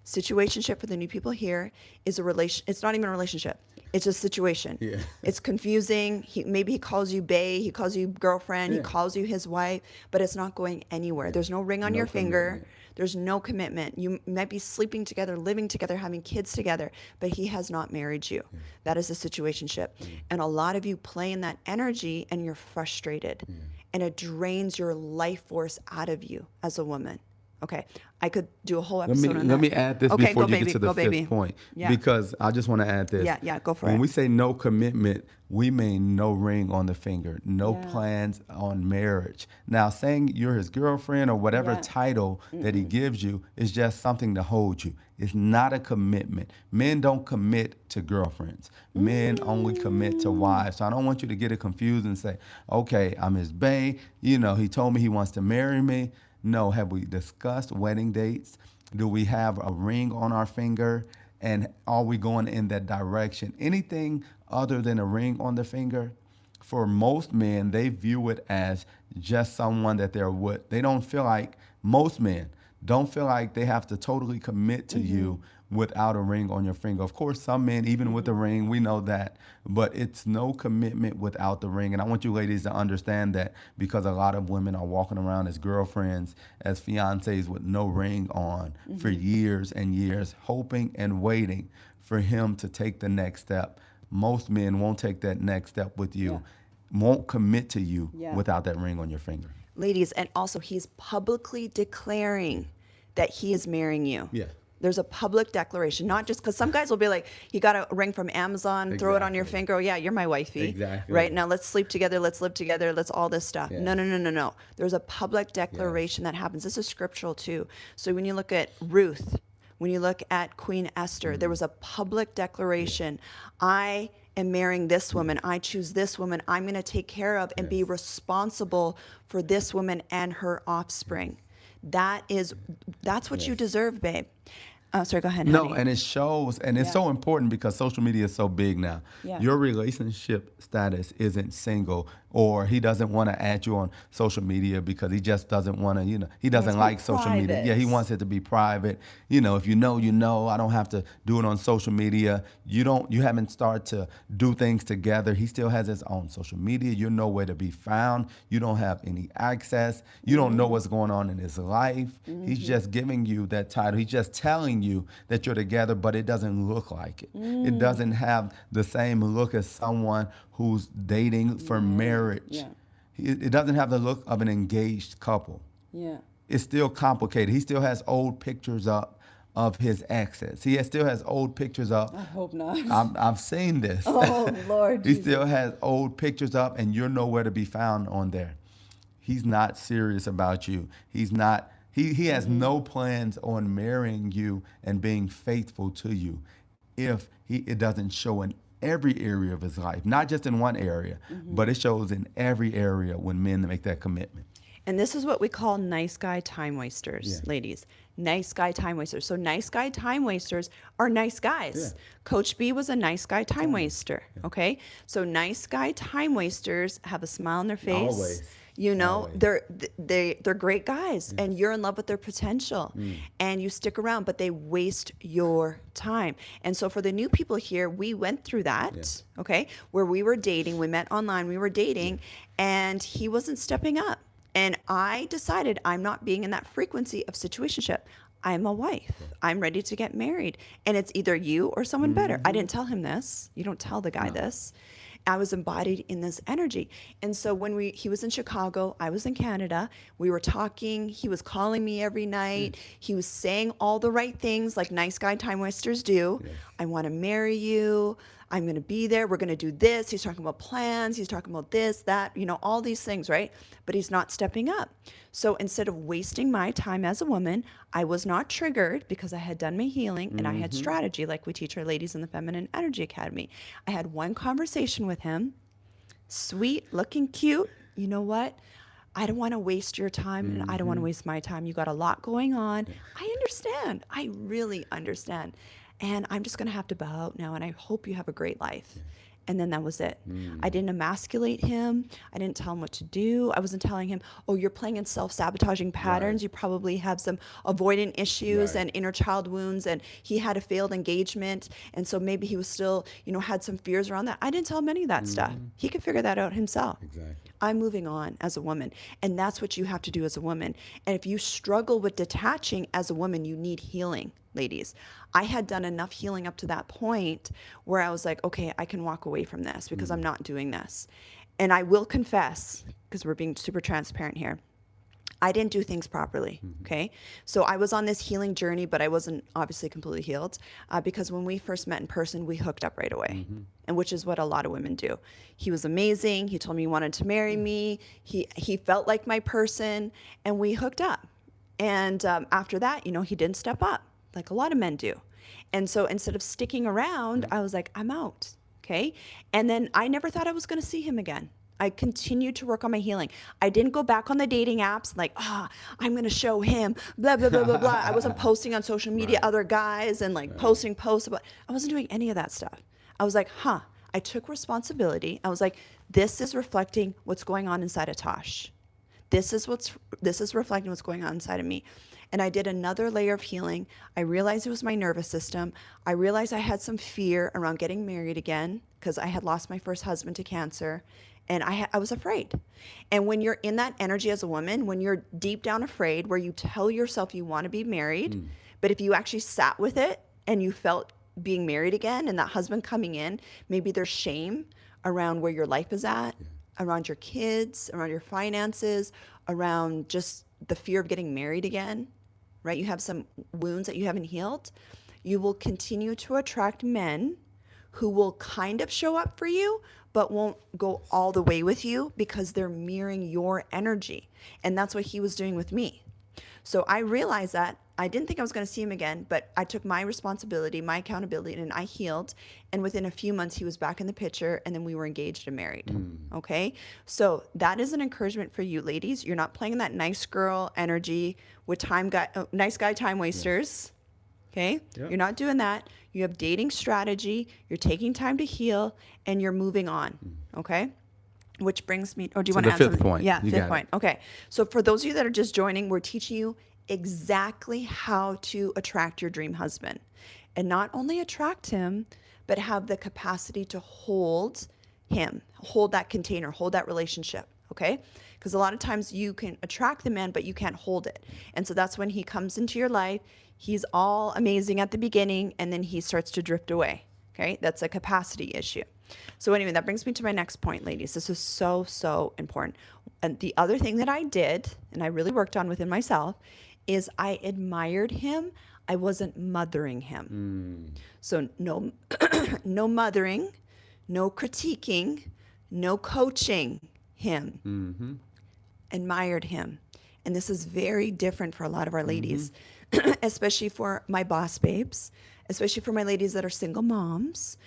Situationship, for the new people here, is a relation. It's not even a relationship. It's a situation. It's confusing. Maybe he calls you bae, he calls you girlfriend, he calls you his wife, but it's not going anywhere. There's no ring on your finger. There's no commitment. You might be sleeping together, living together, having kids together, but he has not married you. That is a situationship. And a lot of you play in that energy and you're frustrated. And it drains your life force out of you as a woman. Okay, I could do a whole episode on that.
Let me add this before you get to the fifth point, because I just want to add this.
Yeah, go for it.
When we say no commitment, we mean no ring on the finger, no plans on marriage. Now, saying you're his girlfriend or whatever title that he gives you is just something to hold you. It's not a commitment. Men don't commit to girlfriends. Men only commit to wives. So I don't want you to get it confused and say, okay, I'm his bae. He told me he wants to marry me. No, have we discussed wedding dates? Do we have a ring on our finger? And are we going in that direction? Anything other than a ring on the finger, for most men, they view it as just someone that they're with. Most men don't feel like they have to totally commit to you without a ring on your finger. Of course, some men, even with a ring, we know that, but it's no commitment without the ring. And I want you ladies to understand that, because a lot of women are walking around as girlfriends, as fiancés with no ring on for years and years, hoping and waiting for him to take the next step. Most men won't take that next step with you, won't commit to you without that ring on your finger.
Ladies, and also he's publicly declaring that he is marrying you.
Yeah.
There's a public declaration, not just because some guys will be like, you got a ring from Amazon, throw it on your
Exactly.
finger. Oh, yeah, you're my wifey.
Exactly.
Right now, let's sleep together. Let's live together. Let's all this stuff.
Yeah.
No, no, no, no, no. There's a public declaration that happens. This is scriptural too. So when you look at Ruth, when you look at Queen Esther, there was a public declaration. I am marrying this woman. I choose this woman. I'm going to take care of and be responsible for this woman and her offspring. That's what you deserve, babe. Sorry, go ahead,
No,
honey.
and it shows, and it's so important because social media is so big now.
Yeah.
Your relationship status isn't single, or he doesn't want to add you on social media because he just doesn't want to, he doesn't
to be
like social media.
private.
Yeah, he wants it to be private. If you know, you know. I don't have to do it on social media. You haven't started to do things together. He still has his own social media. You're nowhere to be found. You don't have any access. You don't know what's going on in his life. He's just giving you that title. He's just telling you that you're together, but it doesn't look like it. It doesn't have the same look as someone who's dating for marriage.
Yeah.
It doesn't have the look of an engaged couple.
Yeah.
It's still complicated. He still has old pictures up of his exes. Still has old pictures up.
I hope not.
I've seen this.
Oh, Lord
He
Jesus.
still has old pictures up, and you're nowhere to be found on there. He's not serious about you. He's not. He has no plans on marrying you and being faithful to you if it doesn't show in every area of his life, not just in one area, but it shows in every area when men make that commitment.
And this is what we call nice guy time wasters, ladies. Nice guy time wasters. So nice guy time wasters are nice guys.
Yeah.
Coach B was a nice guy time waster. Okay. So nice guy time wasters have a smile on their face.
Always. Always.
They're great guys, and you're in love with their potential, and you stick around, but they waste your time. And so for the new people here, we went through that, okay, where we were dating, we met online, we were dating, and he wasn't stepping up. And I decided I'm not being in that frequency of situationship. I'm a wife. I'm ready to get married. And it's either you or someone better. I didn't tell him this. You don't tell the guy this. I was embodied in this energy. And so when he was in Chicago, I was in Canada, we were talking, he was calling me every night. He was saying all the right things like nice guy time wasters do. I want to marry you. I'm going to be there. We're going to do this. He's talking about plans. He's talking about this, that, all these things, right? But he's not stepping up. So instead of wasting my time as a woman, I was not triggered because I had done my healing and I had strategy like we teach our ladies in the Feminine Energy Academy. I had one conversation with him, sweet, looking cute. You know what? I don't want to waste your time and I don't want to waste my time. You got a lot going on. I understand. I really understand. And I'm just going to have to bow out now, and I hope you have a great life. And then that was it. I didn't emasculate him. I didn't tell him what to do. I wasn't telling him, oh, you're playing in self-sabotaging patterns. You probably have some avoidant issues and inner child wounds, and he had a failed engagement. And so maybe he was still, had some fears around that. I didn't tell him any of that stuff. He could figure that out himself.
Exactly.
I'm moving on as a woman. And that's what you have to do as a woman. And if you struggle with detaching as a woman, you need healing, ladies. I had done enough healing up to that point where I was like, okay, I can walk away from this because I'm not doing this. And I will confess, because we're being super transparent here, I didn't do things properly, okay? So I was on this healing journey, but I wasn't obviously completely healed because when we first met in person, we hooked up right away, and which is what a lot of women do. He was amazing. He told me he wanted to marry me. He felt like my person, and we hooked up. And after that, he didn't step up like a lot of men do. And so instead of sticking around, I was like, I'm out, okay? And then I never thought I was going to see him again. I continued to work on my healing. I didn't go back on the dating apps like, I'm going to show him, blah, blah, blah, blah, blah. I wasn't posting on social media other guys and posting posts about, I wasn't doing any of that stuff. I was like, I took responsibility. I was like, this is reflecting what's going on inside of Tosh. This is reflecting what's going on inside of me. And I did another layer of healing. I realized it was my nervous system. I realized I had some fear around getting married again because I had lost my first husband to cancer. And I was afraid. And when you're in that energy as a woman, when you're deep down afraid, where you tell yourself you want to be married, but if you actually sat with it and you felt being married again and that husband coming in, maybe there's shame around where your life is at, around your kids, around your finances, around just the fear of getting married again, right? You have some wounds that you haven't healed. You will continue to attract men who will kind of show up for you, but won't go all the way with you because they're mirroring your energy. And that's what he was doing with me. So I realized that. I didn't think I was going to see him again, but I took my responsibility, my accountability, and I healed. And within a few months, he was back in the picture, and then we were engaged and married. Okay? So that is an encouragement for you, ladies. You're not playing that nice girl energy with nice guy time wasters. Okay?
Yep.
You're not doing that. You have dating strategy. You're taking time to heal, and you're moving on. Okay? Which brings me, or do you want to add
the fifth
something?
point.
Yeah,
You
fifth
got it.
point. Okay. So for those of you that are just joining, we're teaching you exactly how to attract your dream husband. And not only attract him, but have the capacity to hold him, hold that container, hold that relationship. Okay? Because a lot of times you can attract the man, but you can't hold it. And so that's when he comes into your life. He's all amazing at the beginning, and then he starts to drift away. Okay? That's a capacity issue. So anyway, that brings me to my next point, ladies. This is so, so important. And the other thing that I did, and I really worked on within myself, is I admired him. I wasn't mothering him. So no, no mothering, no critiquing, no coaching him. Admired him. And this is very different for a lot of our ladies, especially for my boss babes, especially for my ladies that are single moms,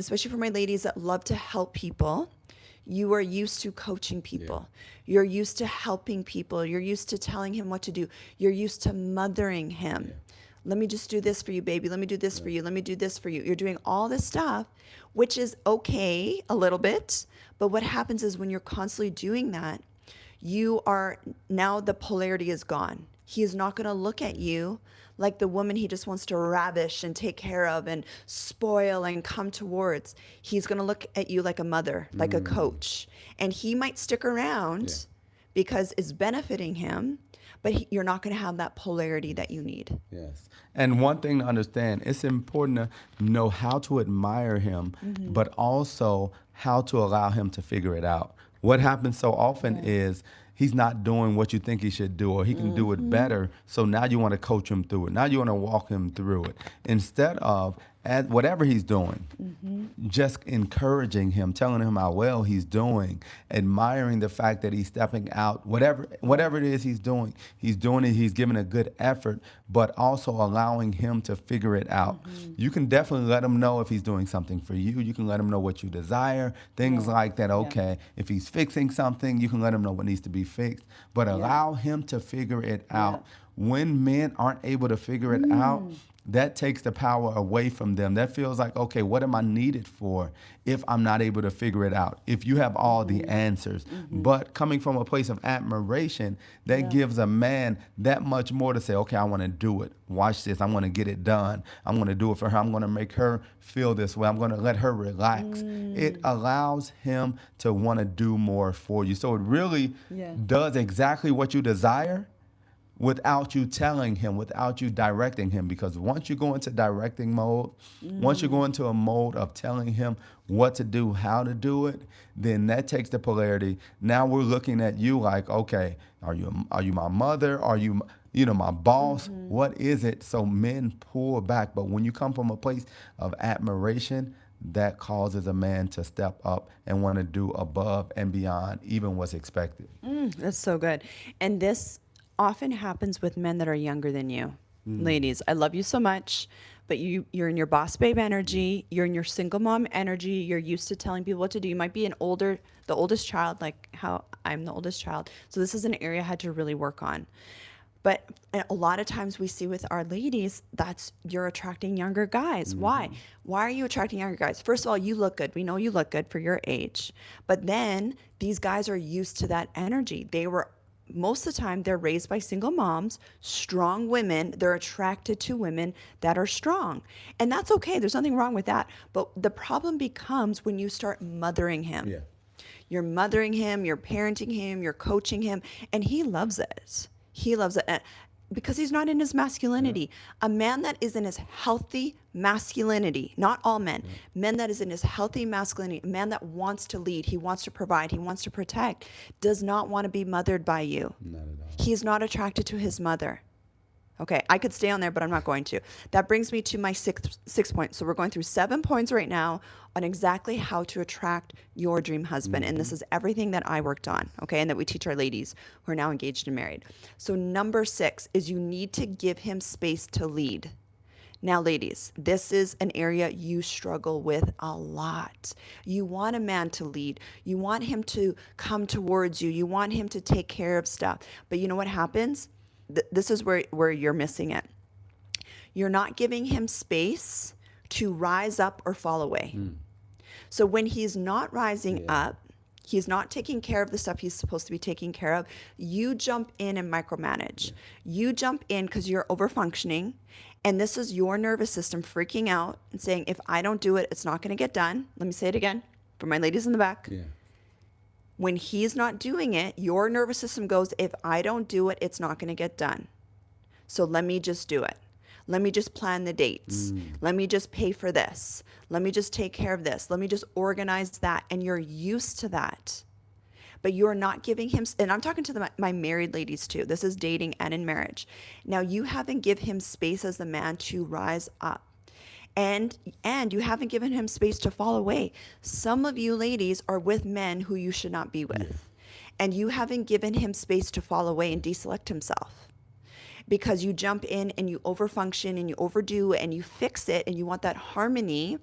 especially for my ladies that love to help people. You are used to coaching people. You're used to helping people. You're used to telling him what to do. You're used to mothering him. Let me just do this for you, baby. Let me do this for you. Let me do this for you. You're doing all this stuff, which is okay a little bit. But what happens is when you're constantly doing that, you are, now the polarity is gone. He is not going to look at you like the woman he just wants to ravish and take care of and spoil and come towards. He's going to look at you like a mother, like a coach. And he might stick around because it's benefiting him, but you're not going to have that polarity that you need.
Yes. And one thing to understand, it's important to know how to admire him, but also how to allow him to figure it out. What happens so often is he's not doing what you think he should do, or he can do it better. So now you want to coach him through it. Now you want to walk him through it. Instead of, whatever he's doing, just encouraging him, telling him how well he's doing, admiring the fact that he's stepping out, whatever it is he's doing it, he's giving a good effort, but also allowing him to figure it out. You can definitely let him know if he's doing something for you. You can let him know what you desire, things like that. Okay, if he's fixing something, you can let him know what needs to be fixed, but allow him to figure it out. When men aren't able to figure it out, that takes the power away from them. That feels like, okay, what am I needed for if I'm not able to figure it out? If you have all the answers. But coming from a place of admiration, that gives a man that much more to say, okay, I want to do it. Watch this. I'm going to get it done. I'm going to do it for her. I'm going to make her feel this way. I'm going to let her relax. It allows him to want to do more for you. So it really does exactly what you desire, without you telling him, without you directing him. Because once you go into directing mode, once you go into a mode of telling him what to do, how to do it, then that takes the polarity. Now we're looking at you like, okay, are you my mother? Are you my boss? What is it? So men pull back. But when you come from a place of admiration, that causes a man to step up and want to do above and beyond even what's expected.
That's so good. And this often happens with men that are younger than you. Ladies, I love you so much, but you're in your boss babe energy, you're in your single mom energy, you're used to telling people what to do. You might be the oldest child, like how I'm the oldest child. So this is an area I had to really work on. But a lot of times we see with our ladies, you're attracting younger guys. Why? Why are you attracting younger guys? First of all, you look good. We know you look good for your age. But then these guys are used to that energy. They were most of the time they're raised by single moms, strong women. They're attracted to women that are strong. And that's okay. There's nothing wrong with that. But the problem becomes when you start mothering him.
Yeah.
You're mothering him, you're parenting him, you're coaching him, and he loves it. He loves it because he's not in his masculinity. A man that is in his healthy masculinity, not all men, men that is in his healthy masculinity, a man that wants to lead, he wants to provide, he wants to protect, does not want to be mothered by you.
Not at all.
He is not attracted to his mother. Okay, I could stay on there, but I'm not going to. That brings me to my sixth point. So we're going through 7 points right now on exactly how to attract your dream husband. And this is everything that I worked on, okay, and that we teach our ladies who are now engaged and married. So number 6 is you need to give him space to lead. Now, ladies, this is an area you struggle with a lot. You want a man to lead. You want him to come towards you. You want him to take care of stuff. But you know what happens? This is where you're missing it. You're not giving him space to rise up or fall away. So when he's not rising up, he's not taking care of the stuff he's supposed to be taking care of, you jump in and micromanage. You jump in because you're overfunctioning, and this is your nervous system freaking out and saying, if I don't do it, it's not going to get done. Let me say it again for my ladies in the back.
Yeah.
When he's not doing it, your nervous system goes, if I don't do it, it's not going to get done. So let me just do it. Let me just plan the dates. Let me just pay for this. Let me just take care of this. Let me just organize that. And you're used to that. But you're not giving him, and I'm talking to my married ladies too. This is dating and in marriage. Now you haven't given him space as the man to rise up. And you haven't given him space to fall away. Some of you ladies are with men who you should not be with. And you haven't given him space to fall away and deselect himself. Because you jump in and you overfunction and you overdo and you fix it and you want that harmony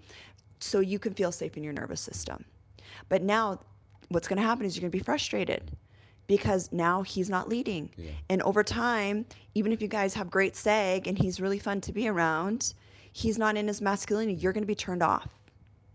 so you can feel safe in your nervous system. But now what's going to happen is you're going to be frustrated because now he's not leading.
Yeah.
And over time, even if you guys have great seg and he's really fun to be around, he's not in his masculinity. You're going to be turned off.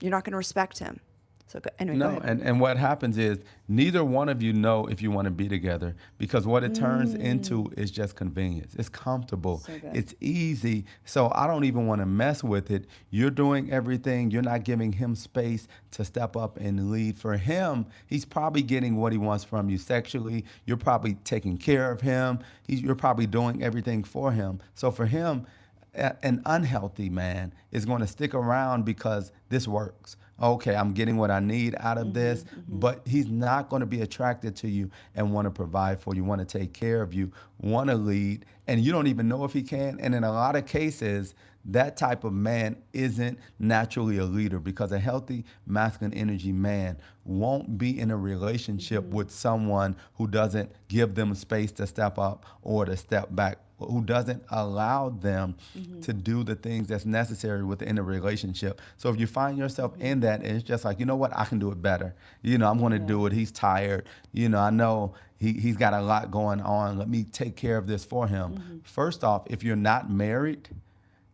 You're not going to respect him. So anyway, go
No,
ahead.
and what happens is neither one of you know if you want to be together because what it turns into is just convenience. It's comfortable.
So good.
It's easy. So I don't even want to mess with it. You're doing everything. You're not giving him space to step up and lead. For him, he's probably getting what he wants from you sexually. You're probably taking care of him. You're probably doing everything for him. So for him, an unhealthy man is going to stick around because this works. Okay, I'm getting what I need out of this, but he's not going to be attracted to you and want to provide for you, want to take care of you, want to lead, and you don't even know if he can. And in a lot of cases, that type of man isn't naturally a leader because a healthy masculine energy man won't be in a relationship with someone who doesn't give them space to step up or to step back, who doesn't allow them to do the things that's necessary within a relationship. So if you find yourself in that, and it's just like, you know what, I can do it better. I'm going to do it. He's tired. I know he's got a lot going on. Let me take care of this for him. First off, if you're not married,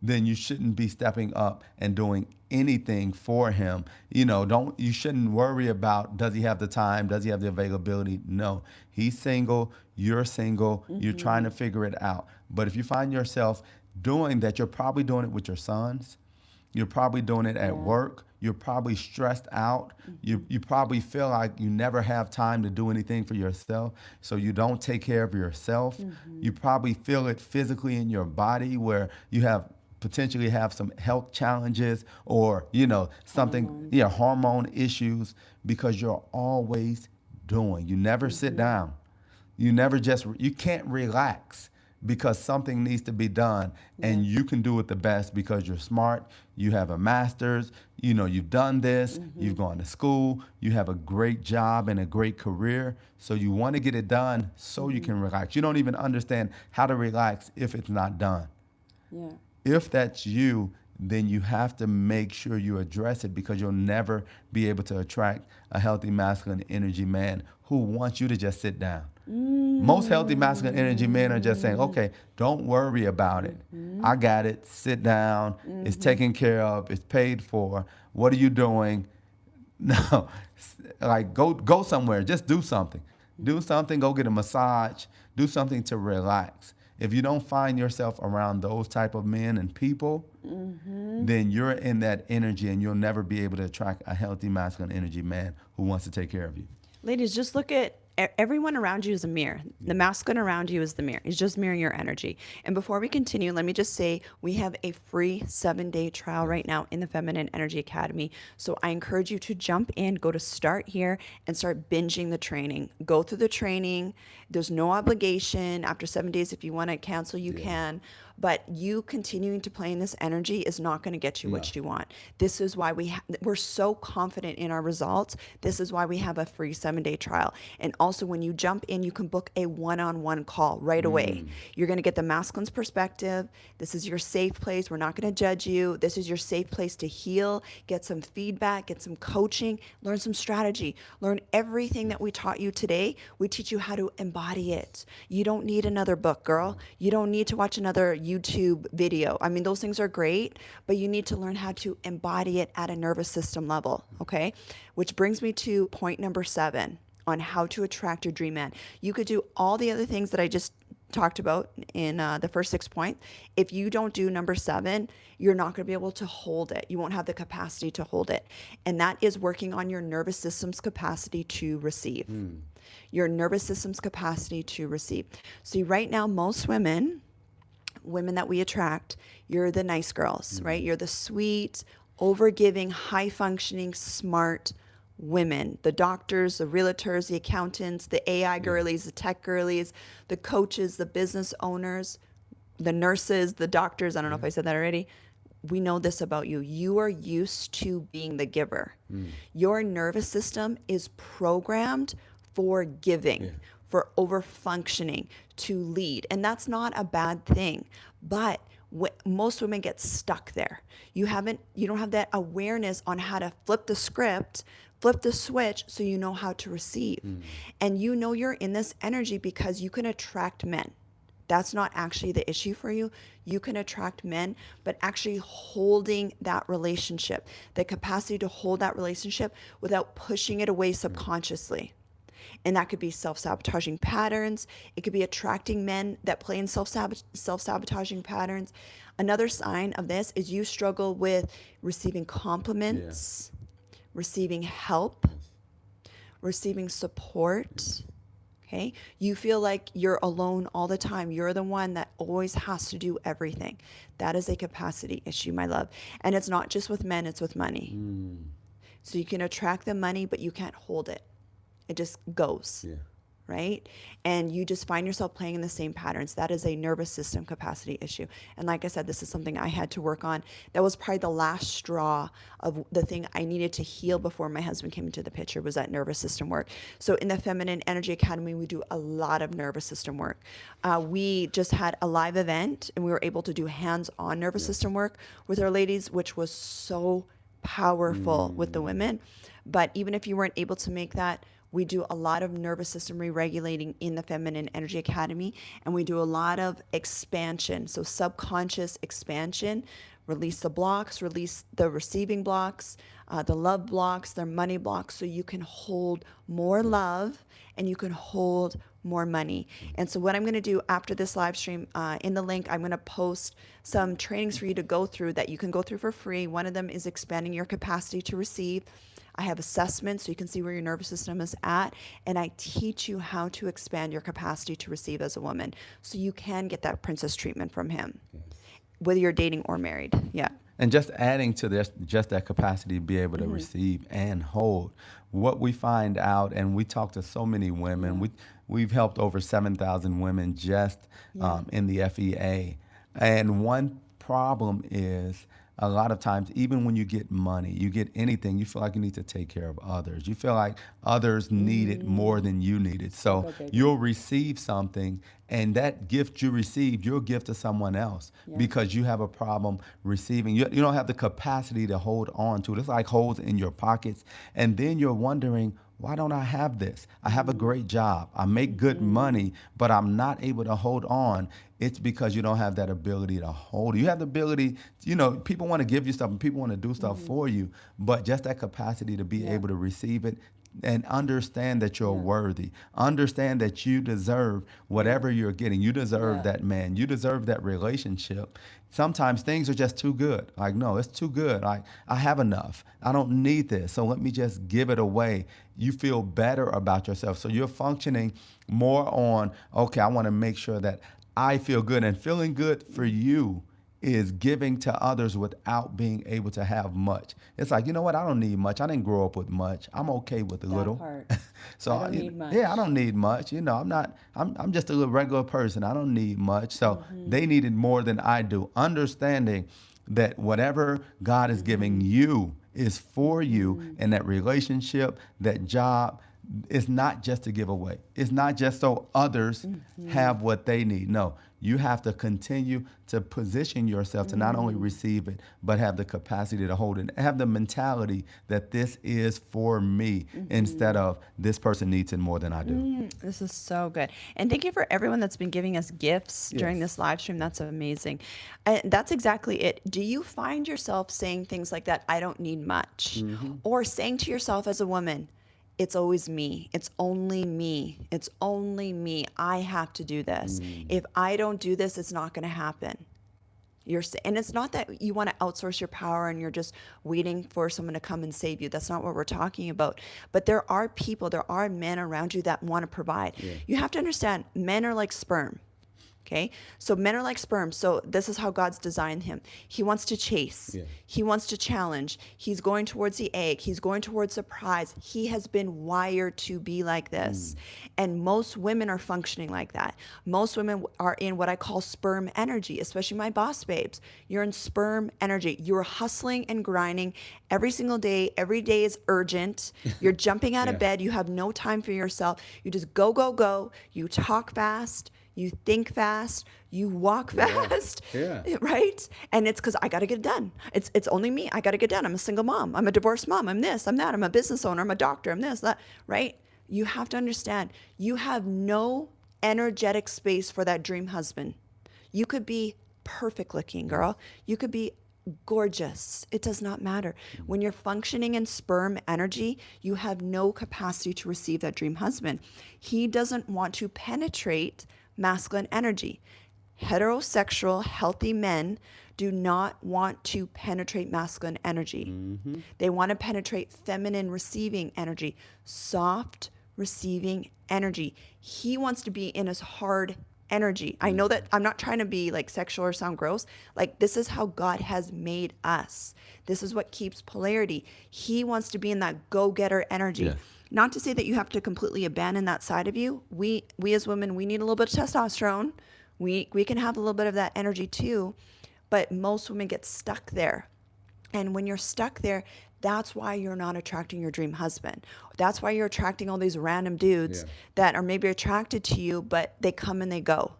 then you shouldn't be stepping up and doing anything for him. You shouldn't worry about, does he have the time? Does he have the availability? No, he's single, you're single, you're trying to figure it out. But if you find yourself doing that, you're probably doing it with your sons. You're probably doing it at work. You're probably stressed out. You probably feel like you never have time to do anything for yourself, so you don't take care of yourself. You probably feel it physically in your body where you potentially have some health challenges or, something, hormone issues because you're always doing. You never sit down. You can't relax because something needs to be done and you can do it the best because you're smart, you have a master's, you've done this, you've gone to school, you have a great job and a great career, so you want to get it done so you can relax. You don't even understand how to relax if it's not done.
Yeah.
If that's you, then you have to make sure you address it because you'll never be able to attract a healthy masculine energy man who wants you to just sit down. Most healthy masculine energy men are just saying, okay, don't worry about it. I got it. Sit down. It's taken care of. It's paid for. What are you doing? No, like go somewhere. Just do something. Do something, go get a massage, do something to relax. If you don't find yourself around those type of men and people, then you're in that energy and you'll never be able to attract a healthy masculine energy man who wants to take care of you.
Ladies, just look at everyone around you is a mirror. The masculine around you is the mirror. It's just mirroring your energy. And before we continue, let me just say we have a free 7-day trial right now in the Feminine Energy Academy. So I encourage you to jump in, go to start here and start binging the training. Go through the training. There's no obligation. After 7 days, if you want to cancel, you can. But you continuing to play in this energy is not going to get you what you want. This is why we're so confident in our results. This is why we have a free 7-day trial. And also when you jump in, you can book a one-on-one call right away. You're going to get the masculine's perspective. This is your safe place. We're not going to judge you. This is your safe place to heal, get some feedback, get some coaching, learn some strategy, learn everything that we taught you today. We teach you how to embody it. You don't need another book, girl. You don't need to watch another YouTube video. I mean, those things are great, but you need to learn how to embody it at a nervous system level, okay? Which brings me to point number 7 on how to attract your dream man. You could do all the other things that I just talked about in the first 6 points. If you don't do number 7, you're not going to be able to hold it. You won't have the capacity to hold it. And that is working on your nervous system's capacity to receive. Your nervous system's capacity to receive. See, right now, most women that we attract, you're the nice girls, right? You're the sweet, overgiving, high functioning, smart women, the doctors, the realtors, the accountants, the AI girlies, the tech girlies, the coaches, the business owners, the nurses, the doctors. I don't know if I said that already. We know this about you. You are used to being the giver. Your nervous system is programmed for giving, for over functioning, to lead. And that's not a bad thing. But most women get stuck there. You don't have that awareness on how to flip the script, flip the switch so you know how to receive. And you know you're in this energy because you can attract men. That's not actually the issue for you. You can attract men, but actually holding that relationship, the capacity to hold that relationship without pushing it away subconsciously. And that could be self-sabotaging patterns. It could be attracting men that play in self-sabotaging patterns. Another sign of this is you struggle with receiving compliments, receiving help, receiving support. Okay? You feel like you're alone all the time. You're the one that always has to do everything. That is a capacity issue, my love. And it's not just with men, it's with money. So you can attract the money, but you can't hold it. It just goes, right? And you just find yourself playing in the same patterns. That is a nervous system capacity issue. And like I said, this is something I had to work on. That was probably the last straw of the thing I needed to heal before my husband came into the picture, was that nervous system work. So in the Feminine Energy Academy, we do a lot of nervous system work. We just had a live event and we were able to do hands-on nervous system work with our ladies, which was so powerful with the women. But even if you weren't able to make that, we do a lot of nervous system re-regulating in the Feminine Energy Academy, and we do a lot of expansion. So subconscious expansion, release the blocks, release the receiving blocks, the love blocks, the money blocks, so you can hold more love and you can hold more money. And so what I'm going to do after this live stream, in the link, I'm going to post some trainings for you to go through that you can go through for free. One of them is expanding your capacity to receive. I have assessments so you can see where your nervous system is at, and I teach you how to expand your capacity to receive as a woman so you can get that princess treatment from him, whether you're dating or married. Yeah.
And just adding to this, just that capacity to be able to receive and hold. What we find out, and we talk to so many women, we've helped over 7,000 women just in the FEA. And one problem is, a lot of times, even when you get money, you get anything, you feel like you need to take care of others. You feel like others need it more than you need it. So you'll receive something, and that gift you received, you'll give to someone else because you have a problem receiving. You don't have the capacity to hold on to it. It's like holes in your pockets. And then you're wondering, why don't I have this? I have a great job. I make good money, but I'm not able to hold on. It's because you don't have that ability to hold it. You have the ability, people want to give you stuff and people want to do stuff for you, but just that capacity to be able to receive it, and understand that you're worthy. Understand that you deserve whatever you're getting. You deserve that man. You deserve that relationship. Sometimes things are just too good. Like, no, it's too good. Like, I have enough. I don't need this. So let me just give it away. You feel better about yourself. So you're functioning more on, okay, I want to make sure that I feel good. And feeling good for you is giving to others without being able to have much. It's like, you know what? I don't need much. I didn't grow up with much. I'm okay with a little.
part.
So
I don't need much.
yeah, I don't need much. You know, I'm just a little regular person. I don't need much. So they needed more than I do. Understanding that whatever God is giving you is for you, and that relationship, that job, it's not just to give away. It's not just so others have what they need. No, you have to continue to position yourself to not only receive it, but have the capacity to hold it. Have the mentality that this is for me instead of this person needs it more than I do.
This is so good. And thank you for everyone that's been giving us gifts during
Yes.
this live stream. That's amazing. And that's exactly it. Do you find yourself saying things like that? I don't need much. Or saying to yourself as a woman, it's always me. It's only me. It's only me. I have to do this. If I don't do this, it's not going to happen. And it's not that you want to outsource your power and you're just waiting for someone to come and save you. That's not what we're talking about. But there are people, there are men around you that want to provide. You have to understand, men are like sperm. Okay. So men are like sperm. So this is how God's designed him. He wants to chase.
Yeah.
He wants to challenge. He's going towards the egg. He's going towards the prize. He has been wired to be like this. And most women are functioning like that. Most women are in what I call sperm energy, especially my boss babes. You're in sperm energy. You're hustling and grinding every single day. Every day is urgent. You're jumping out of bed. You have no time for yourself. You just go, go, go. You talk fast. You think fast, you walk fast, right? And it's because I got to get it done. It's only me. I got to get done. I'm a single mom. I'm a divorced mom. I'm this, I'm that. I'm a business owner. I'm a doctor. I'm this, that, right? You have to understand, you have no energetic space for that dream husband. You could be perfect looking, girl. You could be gorgeous. It does not matter. When you're functioning in sperm energy, you have no capacity to receive that dream husband. He doesn't want to penetrate masculine energy. Heterosexual, healthy men do not want to penetrate masculine energy. They want to penetrate feminine receiving energy, soft receiving energy. He wants to be in his hard energy. I know that I'm not trying to be like sexual or sound gross. Like, this is how God has made us. This is what keeps polarity. He wants to be in that go-getter energy.
Yes.
Not to say that you have to completely abandon that side of you. We as women, we need a little bit of testosterone. We can have a little bit of that energy too, but most women get stuck there. And when you're stuck there, that's why you're not attracting your dream husband. That's why you're attracting all these random dudes that are maybe attracted to you, but they come and they go.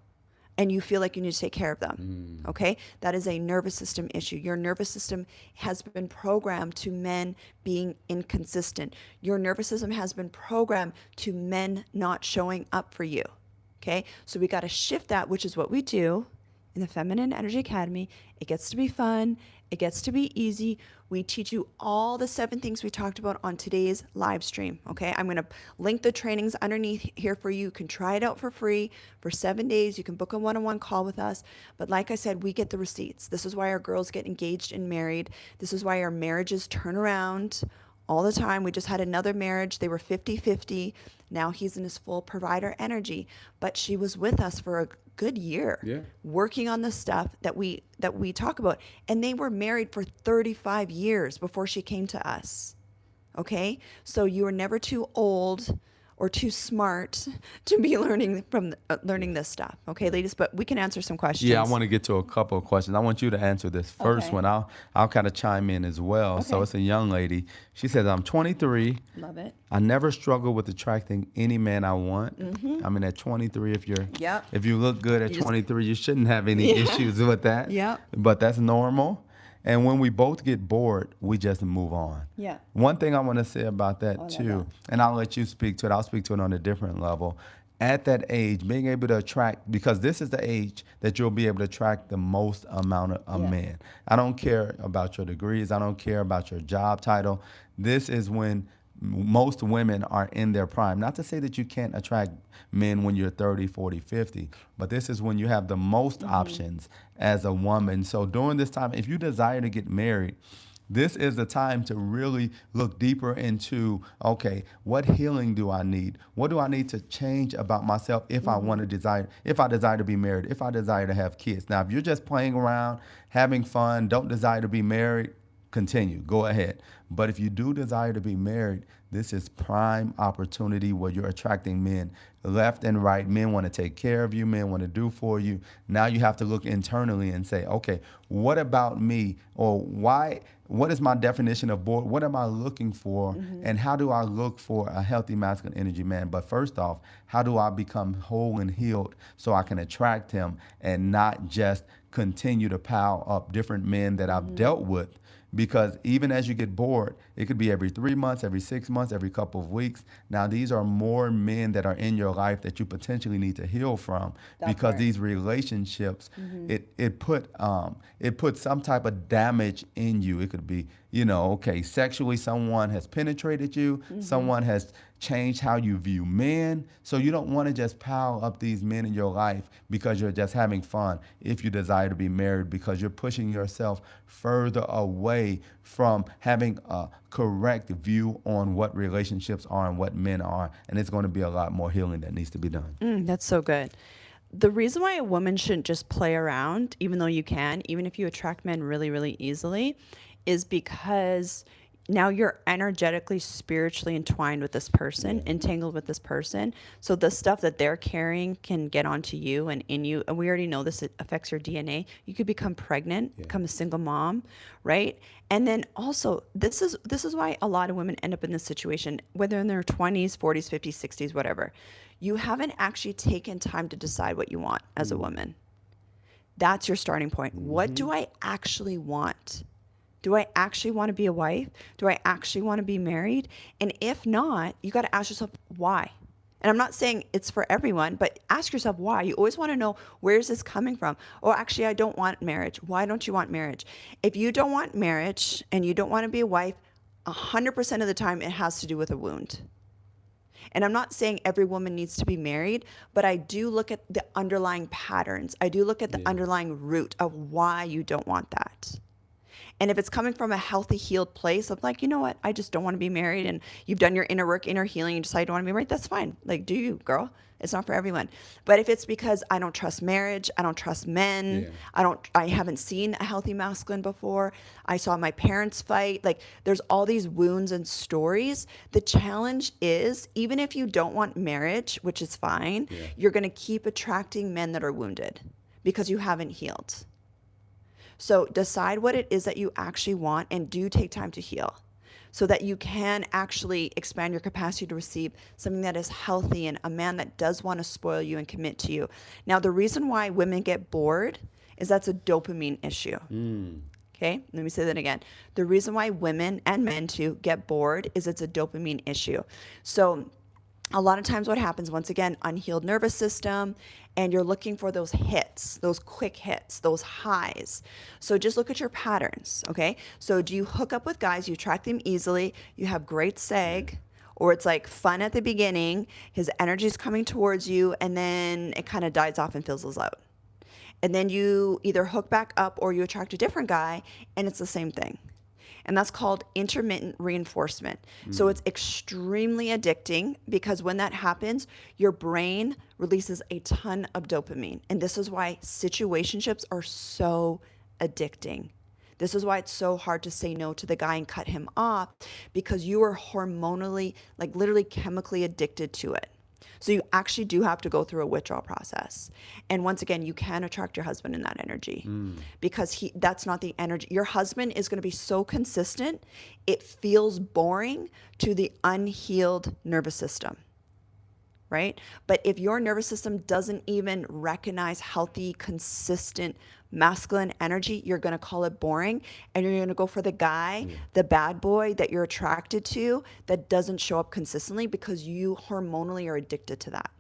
And you feel like you need to take care of them. Okay? That is a nervous system issue. Your nervous system has been programmed to men being inconsistent. Your nervous system has been programmed to men not showing up for you. Okay? So we got to shift that, which is what we do in the Feminine Energy Academy. It gets to be fun. It gets to be easy. We teach you all the 7 things we talked about on today's live stream. Okay, I'm going to link the trainings underneath here for you. You can try it out for free for 7 days. You can book a one-on-one call with us. But like I said, we get the receipts. This is why our girls get engaged and married. This is why our marriages turn around all the time. We just had another marriage. They were 50-50. Now he's in his full provider energy. But she was with us for a good year, working on the stuff that we talk about. And they were married for 35 years before she came to us. Okay? So you are never too old or too smart to be learning this stuff. Okay, ladies? But we can answer some questions.
Yeah, I want to get to a couple of questions. I want you to answer this first one. I'll kind of chime in as well. So it's a young lady. She says, I'm 23.
Love it.
I never struggle with attracting any man I want. I mean, at 23, if you look good at 23, you shouldn't have any issues with that. But that's normal. And when we both get bored, we just move on.
Yeah.
One thing I want to say about that too, and I'll let you speak to it. I'll speak to it on a different level. At that age, being able to attract, because this is the age that you'll be able to attract the most amount of men. I don't care about your degrees. I don't care about your job title. This is when most women are in their prime. Not to say that you can't attract men when you're 30, 40, 50, but this is when you have the most options as a woman. So during this time, if you desire to get married, this is the time to really look deeper into, okay, what healing do I need? What do I need to change about myself if I want to desire, if I desire to be married, if I desire to have kids? Now, if you're just playing around, having fun, don't desire to be married, continue, go ahead. But if you do desire to be married, this is prime opportunity where you're attracting men left and right. Men want to take care of you, men want to do for you. Now you have to look internally and say, okay, what about me? Or why? What is my definition of bored? What am I looking for? And how do I look for a healthy masculine energy man? But first off, how do I become whole and healed so I can attract him and not just continue to pile up different men that I've dealt with? Because even as you get bored, it could be every 3 months, every 6 months, every couple of weeks. Now, these are more men that are in your life that you potentially need to heal from.
That's
because
right.
these relationships, it put some type of damage in you. It could be, okay, sexually, someone has penetrated you, someone has changed how you view men. So you don't want to just pile up these men in your life because you're just having fun if you desire to be married, because you're pushing yourself further away from having a correct view on what relationships are and what men are. And it's going to be a lot more healing that needs to be done.
That's so good. The reason why a woman shouldn't just play around, even though you can, even if you attract men really, really easily, is because now you're energetically, spiritually entwined with this person, entangled with this person. So the stuff that they're carrying can get onto you and in you. And we already know this, it affects your DNA. You could become pregnant, become a single mom, right? And then also, this is why a lot of women end up in this situation, whether in their 20s, 40s, 50s, 60s, whatever. You haven't actually taken time to decide what you want as a woman. That's your starting point. What do I actually want? Do I actually want to be a wife? Do I actually want to be married? And if not, you got to ask yourself why. And I'm not saying it's for everyone, but ask yourself why. You always want to know, where is this coming from? Oh, actually, I don't want marriage. Why don't you want marriage? If you don't want marriage and you don't want to be a wife, 100% of the time it has to do with a wound. And I'm not saying every woman needs to be married, but I do look at the underlying patterns. I do look at the underlying root of why you don't want that. And if it's coming from a healthy, healed place of like, you know what, I just don't want to be married, and you've done your inner work, inner healing, and decide you don't want to be married, that's fine. Like, do you, girl? It's not for everyone. But if it's because I don't trust marriage, I don't trust men, I haven't seen a healthy masculine before, I saw my parents fight, like there's all these wounds and stories. The challenge is, even if you don't want marriage, which is fine, you're going to keep attracting men that are wounded because you haven't healed. So decide what it is that you actually want, and do take time to heal so that you can actually expand your capacity to receive something that is healthy and a man that does want to spoil you and commit to you. Now, the reason why women get bored is that's a dopamine issue. Okay, let me say that again. The reason why women and men too get bored is it's a dopamine issue. So a lot of times what happens, once again, unhealed nervous system, and you're looking for those hits, those quick hits, those highs. So just look at your patterns, okay? So do you hook up with guys, you attract them easily, you have great seg, or it's like fun at the beginning, his energy's coming towards you, and then it kind of dies off and fizzles out. And then you either hook back up or you attract a different guy, and it's the same thing. And that's called intermittent reinforcement. So it's extremely addicting, because when that happens, your brain releases a ton of dopamine. And this is why situationships are so addicting. This is why it's so hard to say no to the guy and cut him off, because you are hormonally, like literally chemically addicted to it. So you actually do have to go through a withdrawal process. And once again, you can attract your husband in that energy, because that's not the energy. Your husband is going to be so consistent, it feels boring to the unhealed nervous system, right? But if your nervous system doesn't even recognize healthy, consistent masculine energy, you're going to call it boring, and you're going to go for the guy, the bad boy that you're attracted to that doesn't show up consistently, because you hormonally are addicted to that.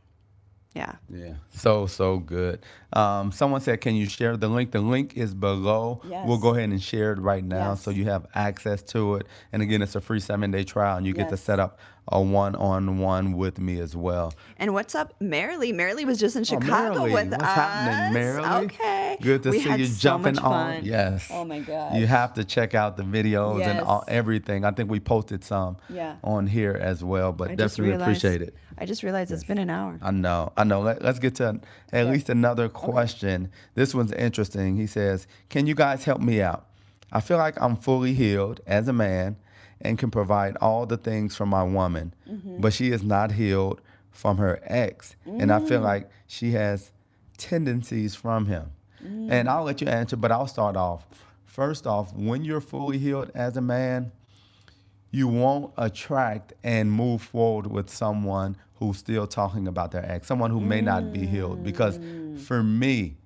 Yeah.
Yeah, so good. Someone said, "Can you share the link?" The link is below. We'll go
Yes.
ahead and share it right now, so
Yes.
you have access to it. And again, it's a free 7-day trial, and you get to set
Yes.
up a one-on-one with me as well.
And what's up, Marilee? Marilee was just in
Oh,
Chicago
Marilee,
with
what's happening,
us.
Marilee?
Okay.
Good to
We
see
had
you
so
jumping
much
on.
fun.
Yes,
Oh my
you
gosh.
have to check out the videos and
Yes.
everything. I think we posted some
Yeah.
on here as well, but
I just
definitely
realized
appreciate it.
it's been an hour.
I know, I know. Let's get to at
Yes.
least another
Okay.
question. This one's interesting. He says, "Can you guys help me out? I feel like I'm fully healed as a man and can provide all the things for my woman, but she is not healed from her ex, and I feel like she has tendencies from him." And I'll let you answer, but I'll start off. First off, when you're fully healed as a man, you won't attract and move forward with someone who's still talking about their ex, someone who may not be healed. Because for me,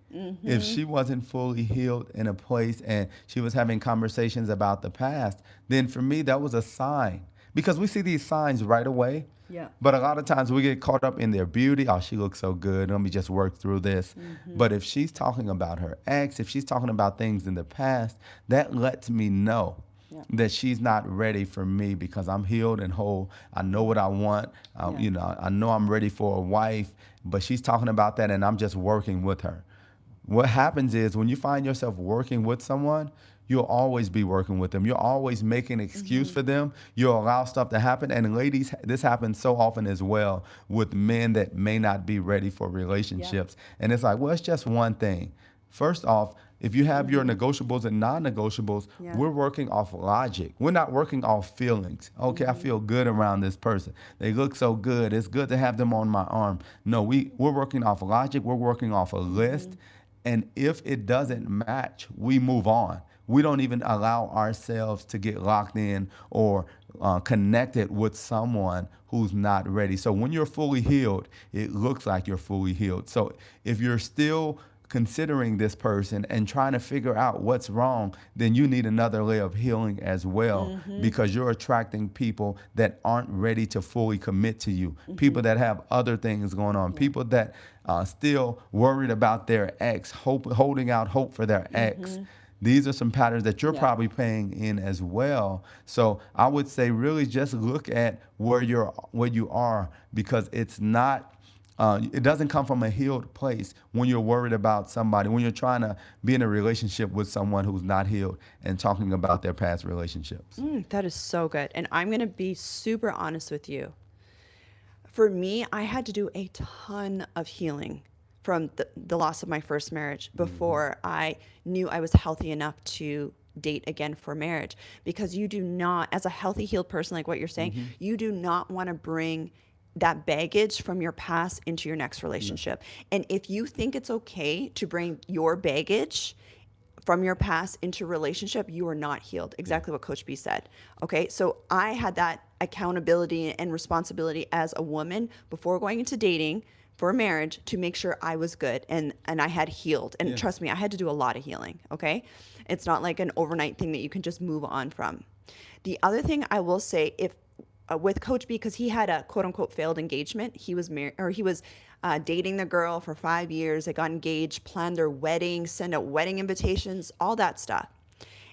if she wasn't fully healed in a place and she was having conversations about the past, then for me, that was a sign. Because we see these signs right away.
Yeah.
But a lot of times we get caught up in their beauty. Oh, she looks so good. Let me just work through this. But if she's talking about her ex, if she's talking about things in the past, that lets me know
Yeah.
that she's not ready for me because I'm healed and whole. I know what I want.
Yeah.
I know I'm ready for a wife, but she's talking about that and I'm just working with her. What happens is when you find yourself working with someone, you'll always be working with them. You'll always make an excuse for them. You'll allow stuff to happen. And ladies, this happens so often as well with men that may not be ready for relationships. And it's like, well, it's just one thing. First off, if you have your negotiables and non-negotiables,
Yeah.
we're working off logic. We're not working off feelings. Okay, I feel good around this person. They look so good. It's good to have them on my arm. No, we're working off logic. We're working off a list. And if it doesn't match, we move on. We don't even allow ourselves to get locked in or connected with someone who's not ready. So when you're fully healed, it looks like you're fully healed. So if you're still considering this person and trying to figure out what's wrong, then you need another layer of healing as well, because you're attracting people that aren't ready to fully commit to you, people that have other things going on, people that still worried about their ex, holding out hope for their ex. These are some patterns that you're probably playing in as well. So I would say really just look at where you are, because it's not it doesn't come from a healed place when you're worried about somebody, when you're trying to be in a relationship with someone who's not healed and talking about their past relationships.
That is so good. And I'm going to be super honest with you. For me, I had to do a ton of healing from the loss of my first marriage before I knew I was healthy enough to date again for marriage. Because you do not, as a healthy, healed person, like what you're saying, you do not want to bring that baggage from your past into your next relationship. And if you think it's okay to bring your baggage from your past into a relationship, you are not healed. Exactly what Coach B said. Okay, so I had that accountability and responsibility as a woman before going into dating for marriage to make sure I was good and I had healed. And trust me, I had to do a lot of healing. Okay, it's not like an overnight thing that you can just move on from. The other thing I will say, if with Coach B, because he had a quote unquote failed engagement. He was married, or he was dating the girl for 5 years. They got engaged, planned their wedding, sent out wedding invitations, all that stuff.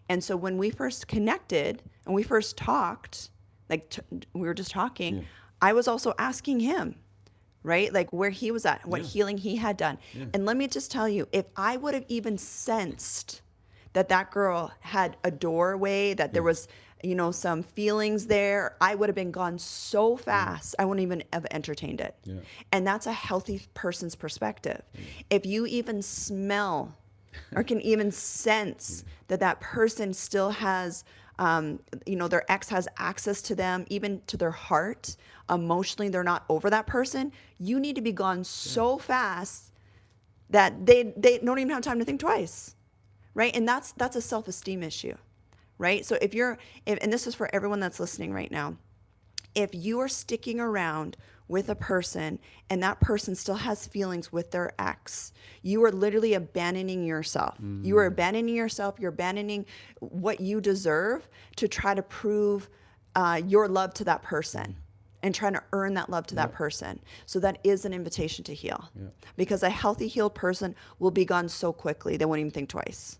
And so when we first connected and we first talked, like we were just talking, I was also asking him, right? Like where he was at, what healing he had done. And let me just tell you, if I would have even sensed that girl had a doorway, that there was, some feelings there, I would have been gone so fast, I wouldn't even have entertained it. And that's a healthy person's perspective. If you even smell or can even sense that person still has, their ex has access to them, even to their heart, emotionally, they're not over that person, you need to be gone so fast that they don't even have time to think twice. Right? And that's a self-esteem issue, right? So and this is for everyone that's listening right now, if you are sticking around with a person and that person still has feelings with their ex, you are literally abandoning yourself. You are abandoning yourself. You're abandoning what you deserve to try to prove your love to that person. and trying to earn that love to that person. So that is an invitation to heal. Because a healthy, healed person will be gone so quickly, they won't even think twice.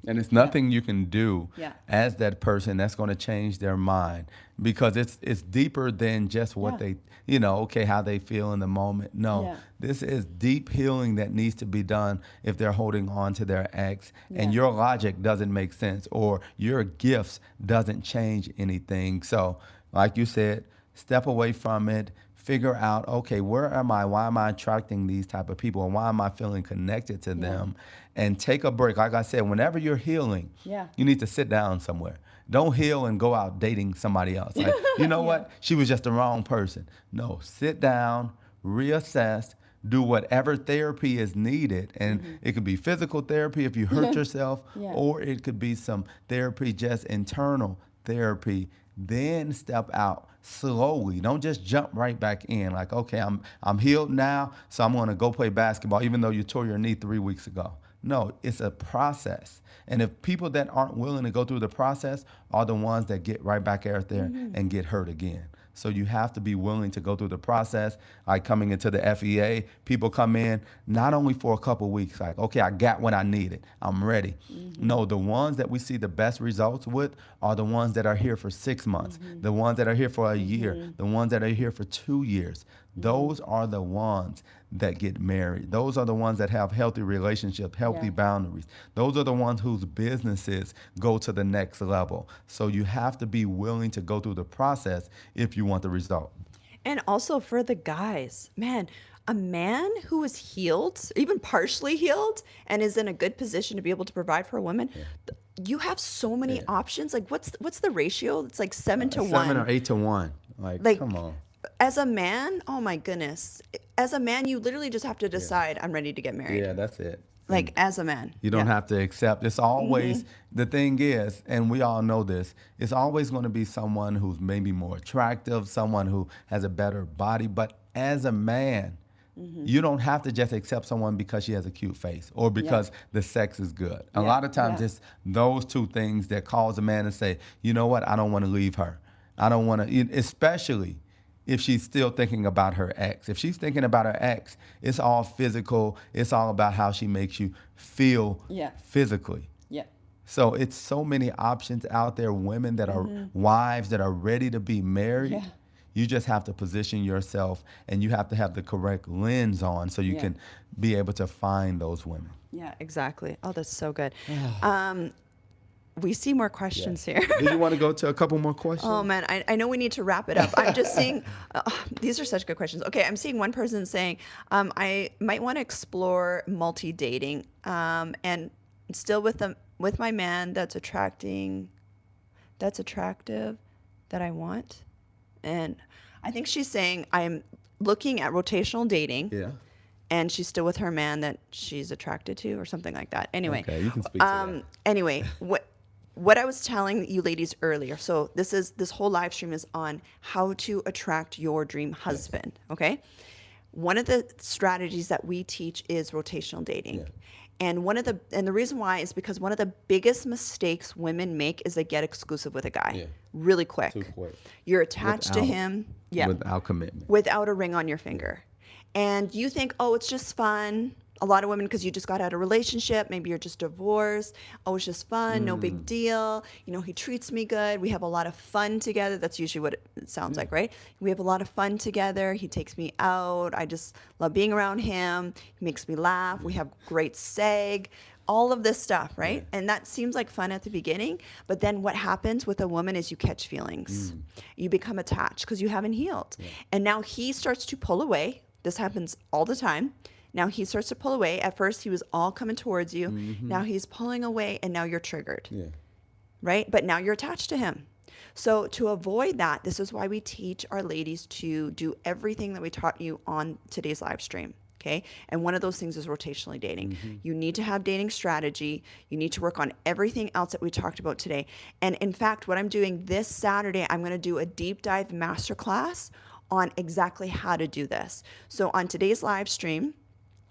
And it's nothing you can do
Yeah.
as that person that's going to change their mind, because it's deeper than just what
Yeah.
they, okay, how they feel in the moment. No,
Yeah.
this is deep healing that needs to be done if they're holding on to their ex, and
Yeah.
your logic doesn't make sense, or your gifts doesn't change anything. So, like you said, step away from it. Figure out, okay, where am I? Why am I attracting these type of people? And why am I feeling connected to them? And take a break. Like I said, whenever you're healing,
Yeah.
you need to sit down somewhere. Don't heal and go out dating somebody else. Like, you know what? She was just the wrong person. No, sit down, reassess, do whatever therapy is needed. And it could be physical therapy if you hurt yourself, or it could be some therapy, just internal therapy. Then step out slowly. Don't just jump right back in. Like, okay, I'm healed now, so I'm going to go play basketball, even though you tore your knee 3 weeks ago. No, it's a process. And if people that aren't willing to go through the process are the ones that get right back out there and get hurt again. So you have to be willing to go through the process. Like coming into the FEA, people come in not only for a couple weeks, like, okay, I got what I needed, I'm ready. No, the ones that we see the best results with are the ones that are here for 6 months, the ones that are here for a year, the ones that are here for 2 years. Those are the ones that get married. Those are the ones that have healthy relationships, healthy boundaries. Those are the ones whose businesses go to the next level. So you have to be willing to go through the process if you want the result.
And also for the guys, man, a man who is healed, even partially healed, and is in a good position to be able to provide for a woman, you have so many options. Like, what's the ratio? It's like 7 to 1.
7 or 8 to 1. Like, come on.
As a man, oh my goodness. As a man, you literally just have to decide, I'm ready to get married.
Yeah, that's it.
Like, as a man.
You don't have to accept. It's always, the thing is, and we all know this, it's always going to be someone who's maybe more attractive, someone who has a better body. But as a man, you don't have to just accept someone because she has a cute face or because the sex is good. A lot of times it's those two things that cause a man to say, you know what, I don't want to leave her. I don't want to, especially if she's still thinking about her ex. If she's thinking about her ex, it's all physical. It's all about how she makes you feel physically.
Yeah.
So it's so many options out there, women that are wives that are ready to be married.
Yeah.
You just have to position yourself, and you have to have the correct lens on so you can be able to find those women.
Yeah, exactly. Oh, that's so good. We see more questions here.
Do you want to go to a couple more questions?
Oh man, I know we need to wrap it up. I'm just seeing, these are such good questions. Okay, I'm seeing one person saying, I might want to explore multi-dating, and still with my man that's attractive, that I want. And I think she's saying I'm looking at rotational dating.
Yeah.
And she's still with her man that she's attracted to, or something like that. Anyway,
Okay, you can speak to that.
Anyway, what I was telling you ladies earlier. So this whole live stream is on how to attract your dream husband. Okay, one of the strategies that we teach is rotational dating.
Yeah.
And the reason why is because one of the biggest mistakes women make is they get exclusive with a guy really quick.
Too quick.
You're attached to him,
Without commitment.
without a ring on your finger. And you think, oh, it's just fun. A lot of women, because you just got out of a relationship, maybe you're just divorced. Oh, it's just fun, no big deal. You know, he treats me good. We have a lot of fun together. That's usually what it sounds like, right? We have a lot of fun together. He takes me out. I just love being around him. He makes me laugh. We have great seg. All of this stuff, right? And that seems like fun at the beginning, but then what happens with a woman is you catch feelings. You become attached because you haven't healed. And now he starts to pull away. This happens all the time. Now he starts to pull away. At first he was all coming towards you. Now he's pulling away, and now you're triggered. Yeah. Right? But now you're attached to him. So to avoid that, this is why we teach our ladies to do everything that we taught you on today's live stream. Okay. And one of those things is rotationally dating. You need to have dating strategy. You need to work on everything else that we talked about today. And in fact, what I'm doing this Saturday, I'm going to do a deep dive masterclass on exactly how to do this. So on today's live stream,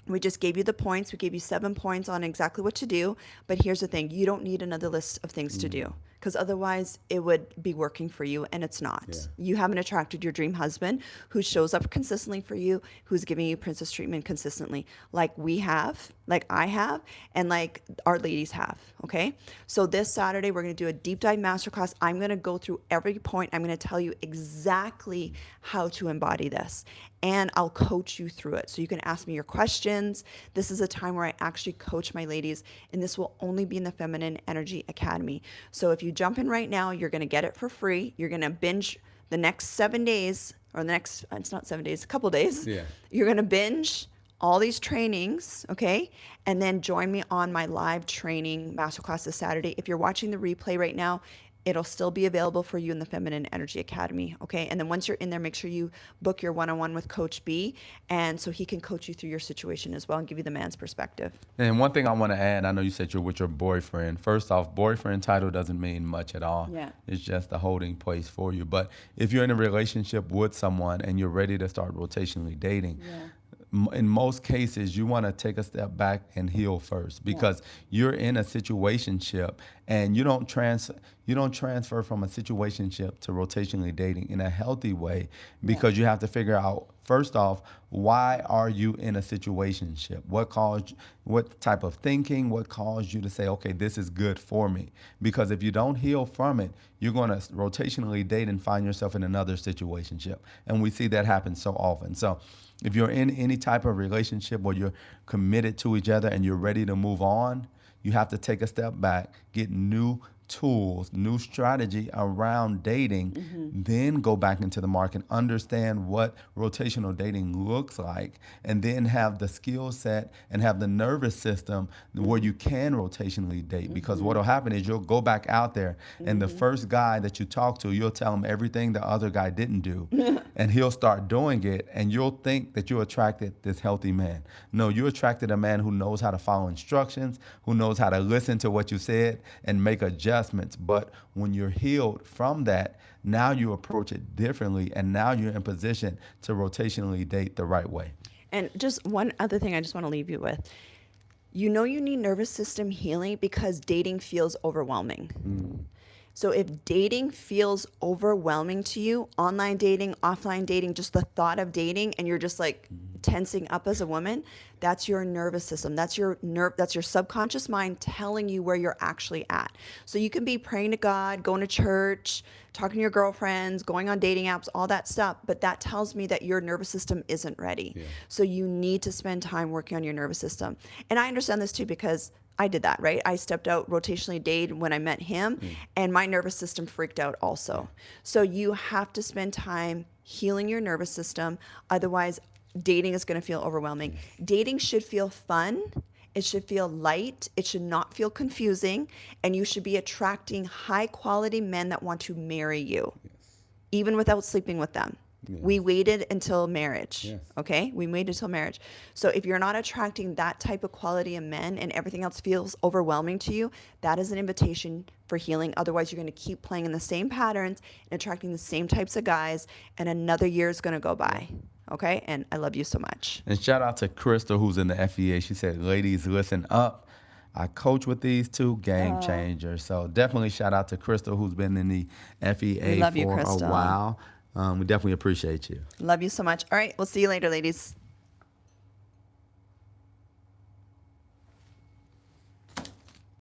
we just gave you the points. We gave you 7 points on exactly what to do. But here's the thing. You don't need another list of things to do. because otherwise it would be working for you and it's not.
Yeah.
You haven't attracted your dream husband who shows up consistently for you, who's giving you princess treatment consistently, like we have, like I have, and like our ladies have. Okay. So this Saturday, we're going to do a deep dive masterclass. I'm going to go through every point. I'm going to tell you exactly how to embody this. And I'll coach you through it. So you can ask me your questions. This is a time where I actually coach my ladies, and this will only be in the Feminine Energy Academy. So if you jump in right now, you're going to get it for free. You're going to binge the next 7 days, or the next, it's not 7 days, a couple days.
Yeah.
You're going to binge all these trainings, okay? And then join me on my live training masterclass this Saturday. If you're watching the replay right now, it'll still be available for you in the Feminine Energy Academy, okay? And then once you're in there, make sure you book your one-on-one with Coach B, and so he can coach you through your situation as well and give you the man's perspective.
And one thing I want to add, I know you said you're with your boyfriend. First off, boyfriend title doesn't mean much at all.
Yeah.
It's just a holding place for you. But if you're in a relationship with someone and you're ready to start rotationally dating, in most cases, you want to take a step back and heal first, because you're in a situationship and you don't transfer from a situationship to rotationally dating in a healthy way, because you have to figure out, first off, why are you in a situationship? What type of thinking, what caused you to say, okay, this is good for me? Because if you don't heal from it, you're going to rotationally date and find yourself in another situationship. And we see that happen so often. So if you're in any type of relationship where you're committed to each other and you're ready to move on, you have to take a step back, get new tools, new strategy around dating, then go back into the market, understand what rotational dating looks like, and then have the skill set and have the nervous system where you can rotationally date. Because what will happen is you'll go back out there and the first guy that you talk to, you'll tell him everything the other guy didn't do, and he'll start doing it, and you'll think that you attracted this healthy man. No, you attracted a man who knows how to follow instructions, who knows how to listen to what you said and make adjustments. But when you're healed from that, now you approach it differently, and now you're in position to rotationally date the right way.
And just one other thing I just want to leave you with. You know you need nervous system healing because dating feels overwhelming. So if dating feels overwhelming to you, online dating, offline dating, just the thought of dating, and you're just like tensing up as a woman, that's your nervous system. That's your subconscious mind telling you where you're actually at. So you can be praying to God, going to church, talking to your girlfriends, going on dating apps, all that stuff, but that tells me that your nervous system isn't ready. Yeah. So you need to spend time working on your nervous system. And I understand this too, because I did that, right? I stepped out rotationally dated when I met him, and my nervous system freaked out also. So you have to spend time healing your nervous system. Otherwise, dating is going to feel overwhelming. Dating should feel fun. It should feel light. It should not feel confusing. And you should be attracting high quality men that want to marry you, even without sleeping with them. We waited until marriage, okay? We waited until marriage. So if you're not attracting that type of quality of men and everything else feels overwhelming to you, that is an invitation for healing. Otherwise, you're going to keep playing in the same patterns and attracting the same types of guys, and another year is going to go by, okay? And I love you so much.
And shout out to Crystal, who's in the FEA. She said, ladies, listen up. I coach with these two, game changers. So definitely shout out to Crystal, who's been in the FEA for a while. We definitely appreciate you.
Love you so much. All right, we'll see you later, ladies.